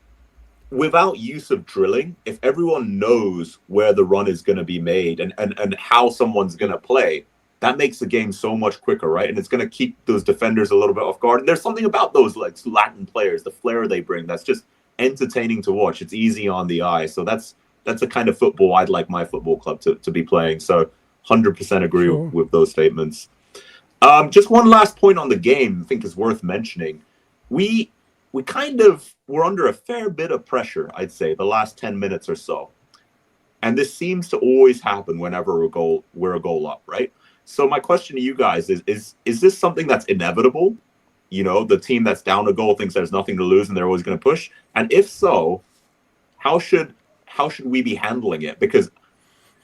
without use of drilling, if everyone knows where the run is going to be made and how someone's going to play, that makes the game so much quicker, right? And it's going to keep those defenders a little bit off guard. And there's something about those like Latin players, the flair they bring, that's just entertaining to watch. It's easy on the eye. So that's the kind of football I'd like my football club to be playing. So 100% agree Sure. with those statements. Just one last point on the game I think is worth mentioning. We kind of were under a fair bit of pressure, I'd say, the last 10 minutes or so. And this seems to always happen whenever we're a goal up, right? So my question to you guys is this something that's inevitable? You know, the team that's down a goal thinks there's nothing to lose and they're always going to push. And if so, how should we be handling it? Because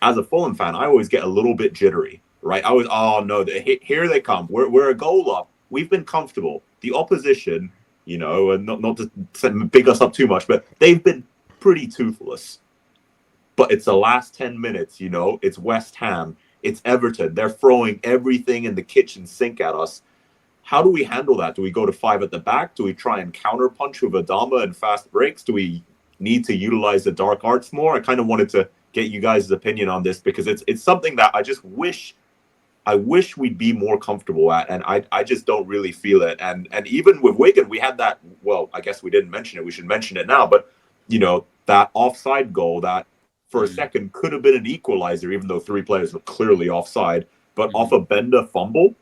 as a Fulham fan, I always get a little bit jittery, right? I always, oh no, here they come. We're a goal up. We've been comfortable. The opposition, you know, and not to big us up too much, but they've been pretty toothless. But it's the last 10 minutes, you know, it's West Ham, it's Everton. They're throwing everything in the kitchen sink at us. How do we handle that? Do we go to 5 at the back? Do we try and counterpunch with Adama and fast breaks? Do we need to utilize the dark arts more? I kind of wanted to get you guys' opinion on this because it's something that I wish we'd be more comfortable at, and I just don't really feel it. And even with Wigan, we had that, well, I guess we didn't mention it. We should mention it now, but, you know, that offside goal that for a second could have been an equalizer, even though 3 players were clearly offside, but off a Benda fumble,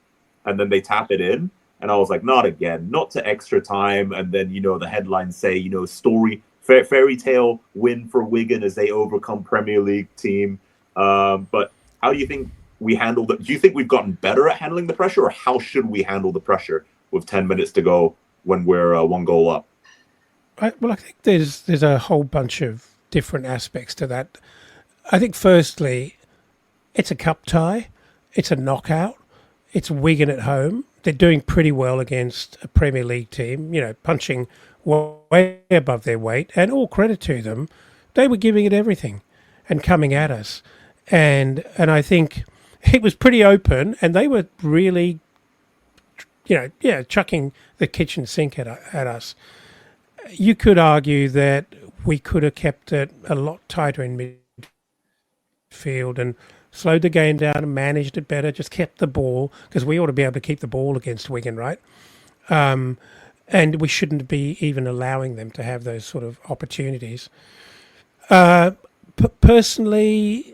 and then they tap it in. And I was like, not again, not to extra time. And then, you know, the headlines say, you know, fairy tale win for Wigan as they overcome Premier League team. But how do you think we handled it? Do you think we've gotten better at handling the pressure, or how should we handle the pressure with 10 minutes to go when we're 1 goal up? I think there's a whole bunch of different aspects to that. I think firstly, it's a cup tie, it's a knockout, it's Wigan at home. They're doing pretty well against a Premier League team, you know, punching way above their weight, and all credit to them. They were giving it everything and coming at us. And I think it was pretty open, and they were really, you know, chucking the kitchen sink at us. You could argue that we could have kept it a lot tighter in midfield and slowed the game down and managed it better, just kept the ball, because we ought to be able to keep the ball against Wigan, right? And we shouldn't be even allowing them to have those sort of opportunities. Personally,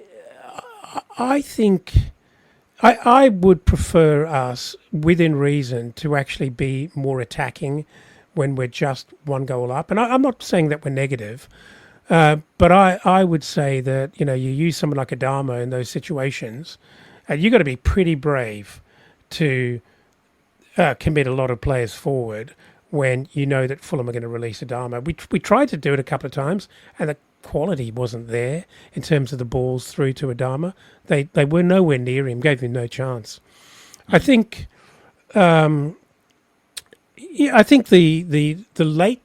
I think I would prefer us, within reason, to actually be more attacking when we're just 1 goal up. And I'm not saying that we're negative, but I would say that, you know, you use someone like Adama in those situations, and you've got to be pretty brave to commit a lot of players forward when you know that Fulham are going to release Adama. We tried to do it a couple of times, and the quality wasn't there in terms of the balls through to Adama. They were nowhere near him, gave him no chance. I think... I think the late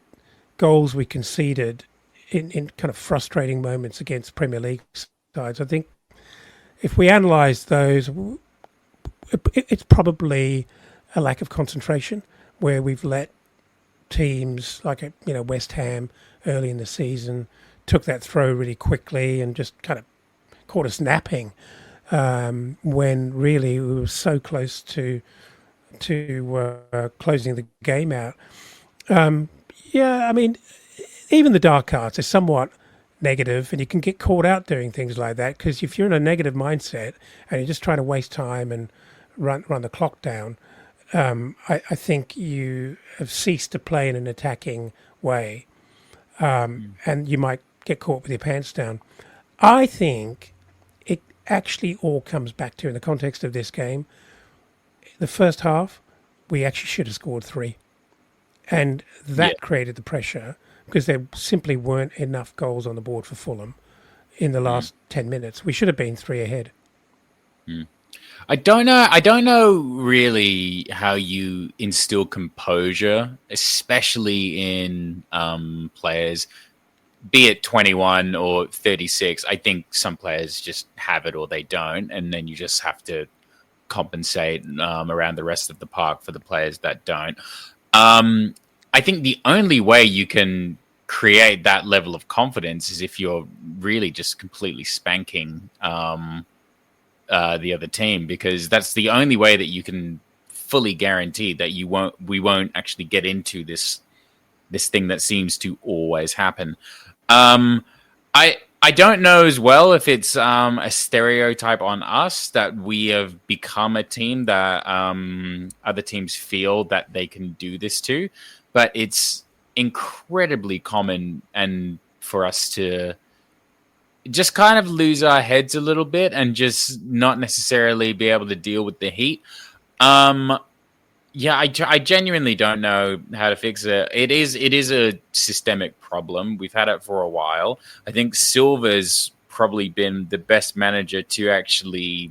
goals we conceded in kind of frustrating moments against Premier League sides, I think if we analyse those, it's probably a lack of concentration where we've let teams like, you know, West Ham early in the season took that throw really quickly and just kind of caught us napping when really we were so close to closing the game out. I mean, even the dark arts are somewhat negative, and you can get caught out doing things like that, because if you're in a negative mindset and you're just trying to waste time and run the clock down, I think you have ceased to play in an attacking way, and you might get caught with your pants down. I think it actually all comes back to, in the context of this game, the first half, we actually should have scored 3. And that created the pressure, because there simply weren't enough goals on the board for Fulham in the last 10 minutes. We should have been 3 ahead. I don't know really how you instill composure, especially in players, be it 21 or 36. I think some players just have it or they don't, and then you just have to compensate around the rest of the park for the players that don't. I think the only way you can create that level of confidence is if you're really just completely spanking the other team, because that's the only way that you can fully guarantee that we won't actually get into this thing that seems to always happen. I I don't know as well if it's a stereotype on us that we have become a team that other teams feel that they can do this to, but it's incredibly common and for us to just kind of lose our heads a little bit and just not necessarily be able to deal with the heat. Yeah, I genuinely don't know how to fix it. It is a systemic problem. We've had it for a while. I think Silva's probably been the best manager to actually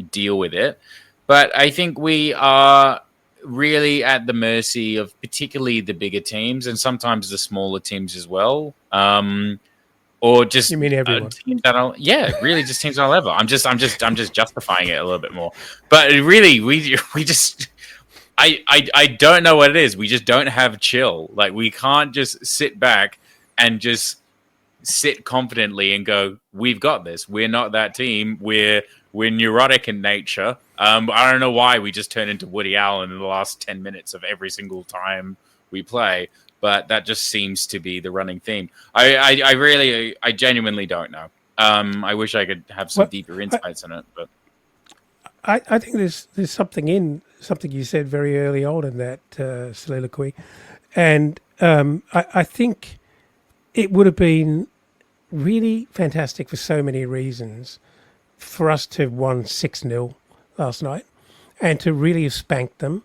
deal with it. But I think we are really at the mercy of particularly the bigger teams and sometimes the smaller teams as well. Or just You mean everyone? Teams that are, yeah, really just teams at our level. I'm just justifying it a little bit more. But really, we just. I don't know what it is. We just don't have chill. Like, we can't just sit back and just sit confidently and go, we've got this. We're not that team. We're neurotic in nature. I don't know why we just turn into Woody Allen in the last 10 minutes of every single time we play, but that just seems to be the running theme. I genuinely don't know. I wish I could have some deeper insights on it, but I think there's something you said very early on in that soliloquy, and I think it would have been really fantastic for so many reasons for us to have won 6-0 last night and to really have spanked them,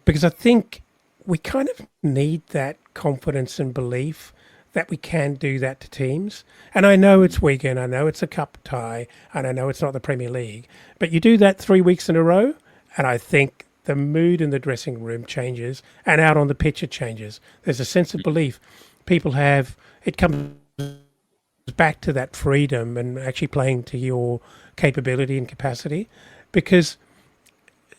because I think we kind of need that confidence and belief that we can do that to teams. And I know it's Wigan, I know it's a cup tie, and I know it's not the Premier League, but you do that 3 weeks in a row, and I think the mood in the dressing room changes, and out on the pitch it changes. There's a sense of belief people have. It comes back to that freedom and actually playing to your capability and capacity, because,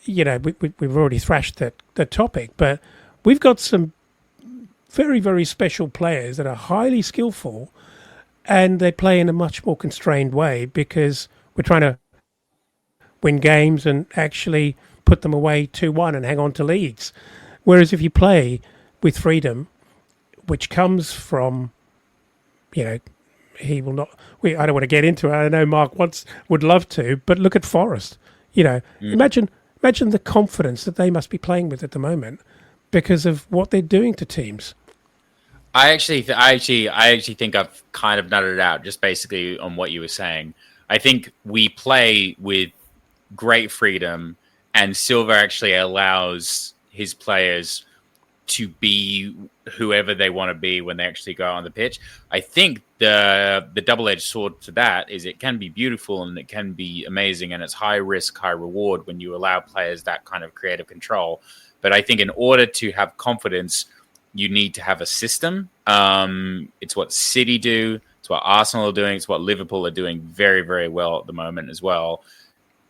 you know, we've already thrashed the topic, but we've got some very, very special players that are highly skillful, and they play in a much more constrained way because we're trying to win games and actually put them away 2-1 and hang on to leads. Whereas if you play with freedom, which comes from, you know, he will not. I don't want to get into it. I know Mark would love to, but look at Forest. You know, imagine the confidence that they must be playing with at the moment because of what they're doing to teams. I actually think I've kind of nutted it out just basically on what you were saying. I think we play with great freedom, and Silva actually allows his players to be whoever they want to be when they actually go on the pitch. I think the double-edged sword to that is it can be beautiful and it can be amazing, and it's high risk, high reward when you allow players that kind of creative control. But I think in order to have confidence, you need to have a system. It's what City do. It's what Arsenal are doing. It's what Liverpool are doing very, very well at the moment as well.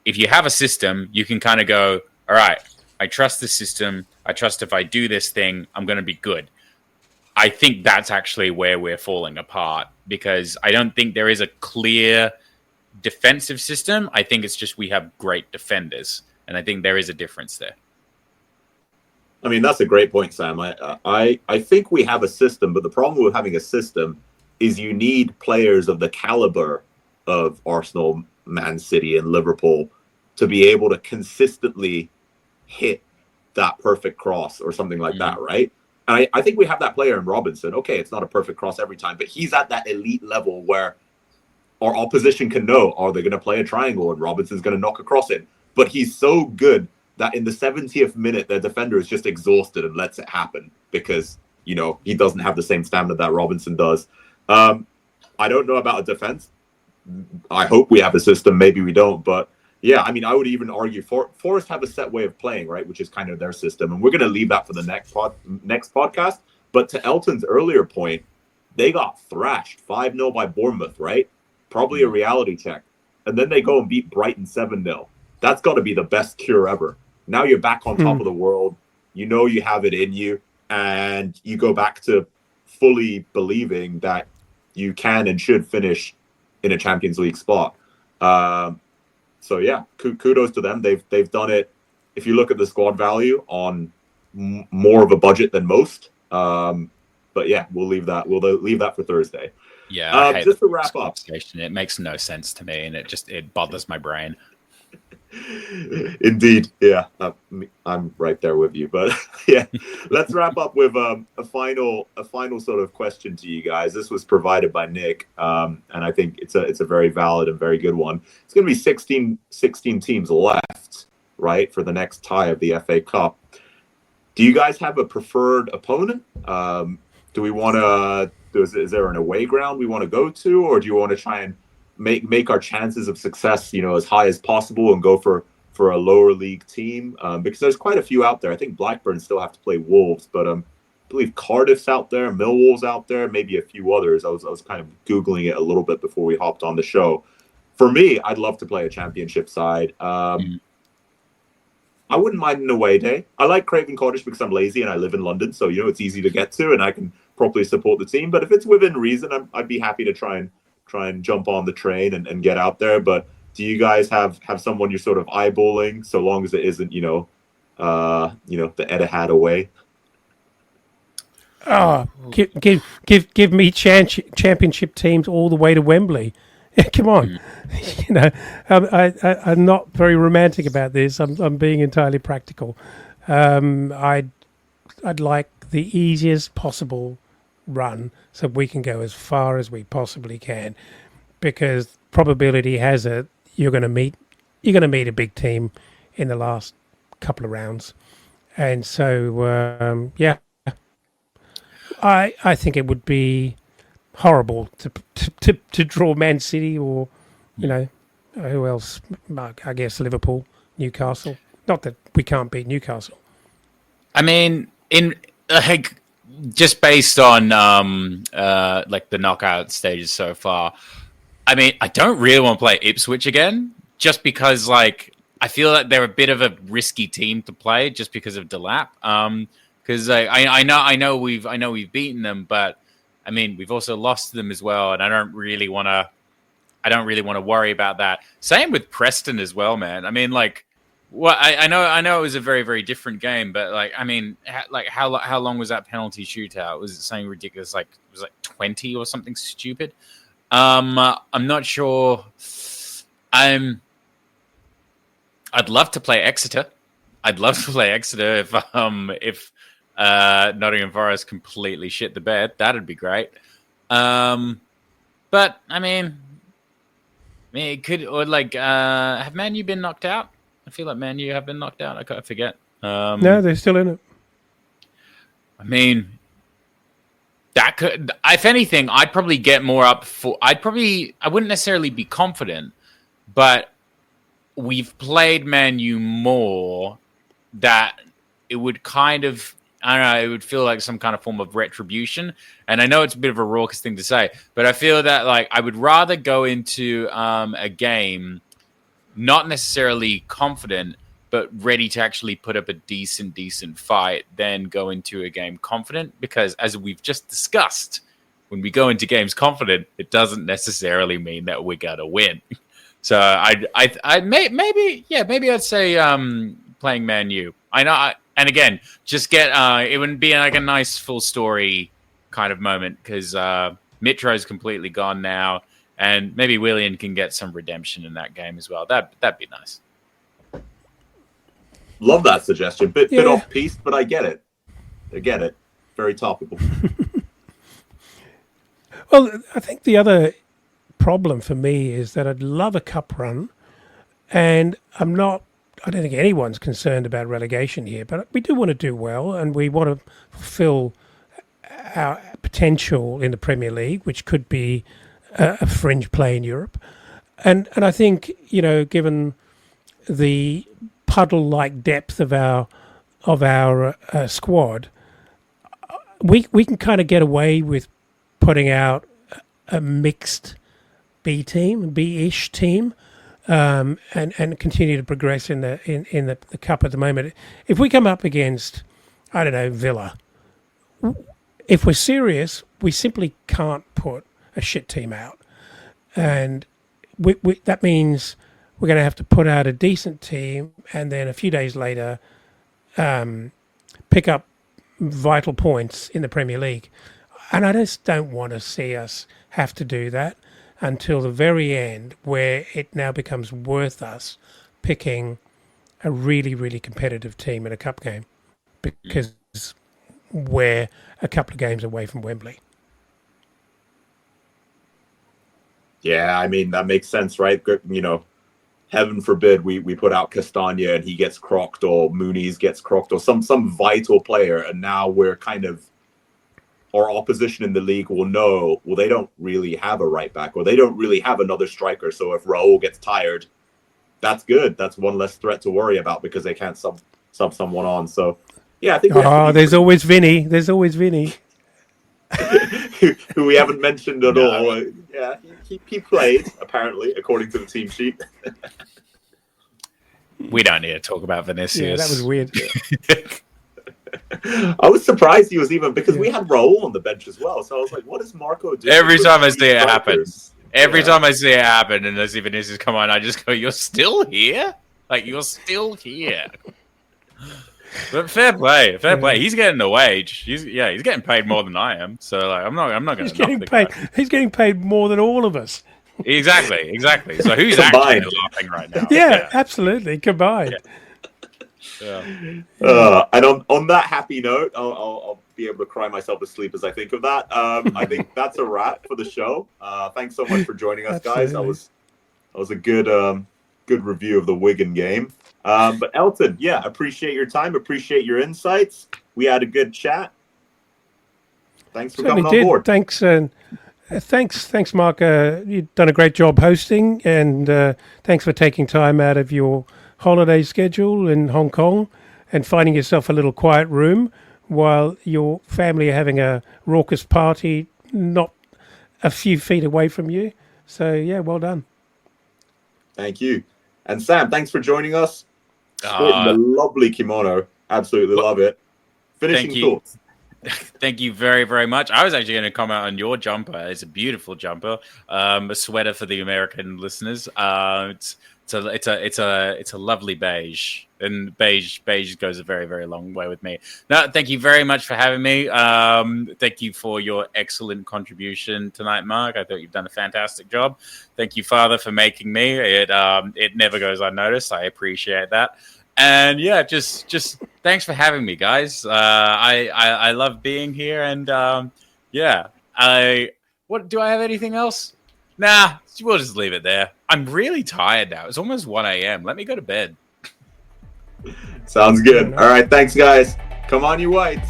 If you have a system, you can kind of go, all right, I trust the system. I trust if I do this thing, I'm going to be good. I think that's actually where we're falling apart, because I don't think there is a clear defensive system. I think it's just we have great defenders, and I think there is a difference there. I mean, that's a great point, Sam. I think we have a system, but the problem with having a system is you need players of the caliber of Arsenal, Man City, and Liverpool to be able to consistently hit that perfect cross or something like that, right? And I think we have that player in Robinson. Okay, it's not a perfect cross every time, but he's at that elite level where our opposition can know, are they going to play a triangle and Robinson's going to knock a cross in? But he's so good that in the 70th minute, their defender is just exhausted and lets it happen because, you know, he doesn't have the same stamina that Robinson does. I don't know about a defense. I hope we have a system. Maybe we don't. But yeah, I mean, I would even argue Forest have a set way of playing, right, which is kind of their system. And we're going to leave that for the next podcast. But to Elton's earlier point, they got thrashed 5-0 by Bournemouth, right? Probably a reality check. And then they go and beat Brighton 7-0. That's got to be the best cure ever. Now you're back on top of the world. You know you have it in you, and you go back to fully believing that you can and should finish in a Champions League spot. So yeah, kudos to them. They've done it. If you look at the squad value on more of a budget than most, but yeah, we'll leave that. We'll leave that for Thursday. Yeah, I hate Just to this wrap up. conversation. It makes no sense to me, and it bothers my brain. Indeed, yeah, I'm right there with you. But yeah, let's wrap up with a final sort of question to you guys. This was provided by Nick, and I think it's a very valid and very good one. It's going to be 16 teams left, right, for the next tie of the FA Cup. Do you guys have a preferred opponent? Do we want to? Is there an away ground we want to go to, or do you want to try and make our chances of success, as high as possible and go for a lower league team? Because there's quite a few out there. I think Blackburn still have to play Wolves, but I believe Cardiff's out there, Millwall's out there, maybe a few others. I was kind of Googling it a little bit before we hopped on the show. For me, I'd love to play a championship side. I wouldn't mind an away day. I like Craven Cottage because I'm lazy and I live in London, so it's easy to get to and I can properly support the team. But if it's within reason, I'd be happy to try and jump on the train and get out there. But do you guys have someone you're sort of eyeballing, so long as it isn't the Etihad away? Oh, give me championship teams all the way to Wembley. Come on, I'm not very romantic about this. I'm being entirely practical. I'd like the easiest possible run so we can go as far as we possibly can, because probability has it you're going to meet a big team in the last couple of rounds, and so I think it would be horrible to draw Man City or who else? I guess Liverpool, Newcastle. Not that we can't beat Newcastle. I mean, just based on the knockout stages so far, I mean, I don't really want to play Ipswich again, just because I feel like they're a bit of a risky team to play just because of Delap. Because I know we've beaten them, but I mean, we've also lost them as well, and I don't really want to worry about that. Same with Preston as well, man. I mean, I know it was a very, very different game, but how long was that penalty shootout? Was it something ridiculous? It was 20 or something stupid. I'm not sure. I'd love to play Exeter. If Nottingham Forest completely shit the bed, that'd be great. But I mean, it could, or have Man U been knocked out? I feel like Man U have been knocked out. I forget. No, they're still in it. I mean, that could, if anything, I'd probably get more up for. I wouldn't necessarily be confident, but we've played Man U more that it would kind of, I don't know, it would feel like some kind of form of retribution. And I know it's a bit of a raucous thing to say, but I feel that I would rather go into a game not necessarily confident, but ready to actually put up a decent fight than go into a game confident. Because as we've just discussed, when we go into games confident, it doesn't necessarily mean that we're going to win. So maybe I'd say playing Man U. I know. And again, just get it wouldn't be a nice full story kind of moment, because Mitro's completely gone now, and maybe Willian can get some redemption in that game as well. That'd be nice. Love that suggestion. Bit off piece, but I get it. Very topical. Well, I think the other problem for me is that I'd love a cup run, and I don't think anyone's concerned about relegation here, but we do want to do well, and we want to fulfill our potential in the Premier League, which could be a fringe play in Europe. And I think, given the puddle-like depth of our squad, we can kind of get away with putting out a mixed B-ish team, and continue to progress in the cup at the moment. If we come up against, I don't know, Villa, if we're serious, we simply can't put a shit team out, and that means we're going to have to put out a decent team, and then a few days later, pick up vital points in the Premier League. And I just don't want to see us have to do that until the very end, where it now becomes worth us picking a really, really competitive team in a cup game because we're a couple of games away from Wembley. Yeah, I mean, that makes sense, right? You know, heaven forbid we put out Castagna and he gets crocked, or Muniz gets crocked, or some vital player, and now we're kind of, our opposition in the league will know, well, they don't really have a right back, or they don't really have another striker. So if Raul gets tired, that's good. That's one less threat to worry about because they can't sub someone on. So yeah, I think. There's always Vinny. There's always Vinny. who we haven't mentioned at all. Yeah, he played, apparently, according to the team sheet. We don't need to talk about Vinicius. Yeah, that was weird. I was surprised he was even, because we had Raul on the bench as well. So I was like, what is Marco doing? Every time I see it happen. Every time I see it happen and I see Vinicius come on, I just go, "You're still here? Like, you're still here?" But fair play. He's getting the wage. He's getting paid more than I am. So like, I'm not going to. He's getting paid. He's getting paid more than all of us. Exactly. So who's combined actually laughing right now? Yeah, absolutely combined. Yeah. And on that happy note, I'll be able to cry myself to sleep as I think of that. I think that's a wrap for the show. Thanks so much for joining us, guys. That was a good review of the Wigan game. But Elton, yeah, appreciate your time, appreciate your insights. We had a good chat. Thanks for coming on board. Thanks, thanks, Mark. You've done a great job hosting, and thanks for taking time out of your holiday schedule in Hong Kong and finding yourself a little quiet room while your family are having a raucous party not a few feet away from you. So, yeah, well done. Thank you. And Sam, thanks for joining us. Sporting the lovely kimono. Absolutely love it. Finishing thoughts. Thank you very, very much. I was actually going to comment on your jumper. It's a beautiful jumper. A sweater for the American listeners. It's a lovely beige, and beige goes a very, very long way with me. No, thank you very much for having me. Thank you for your excellent contribution tonight, Mark. I thought you've done a fantastic job. Thank you, Father, for making me. It never goes unnoticed. I appreciate that. And yeah, just thanks for having me, guys. I love being here, and what do I have anything else? Nah, we'll just leave it there. I'm really tired now. It's almost 1 a.m. Let me go to bed. Sounds good. All right, thanks, guys. Come on, you whites.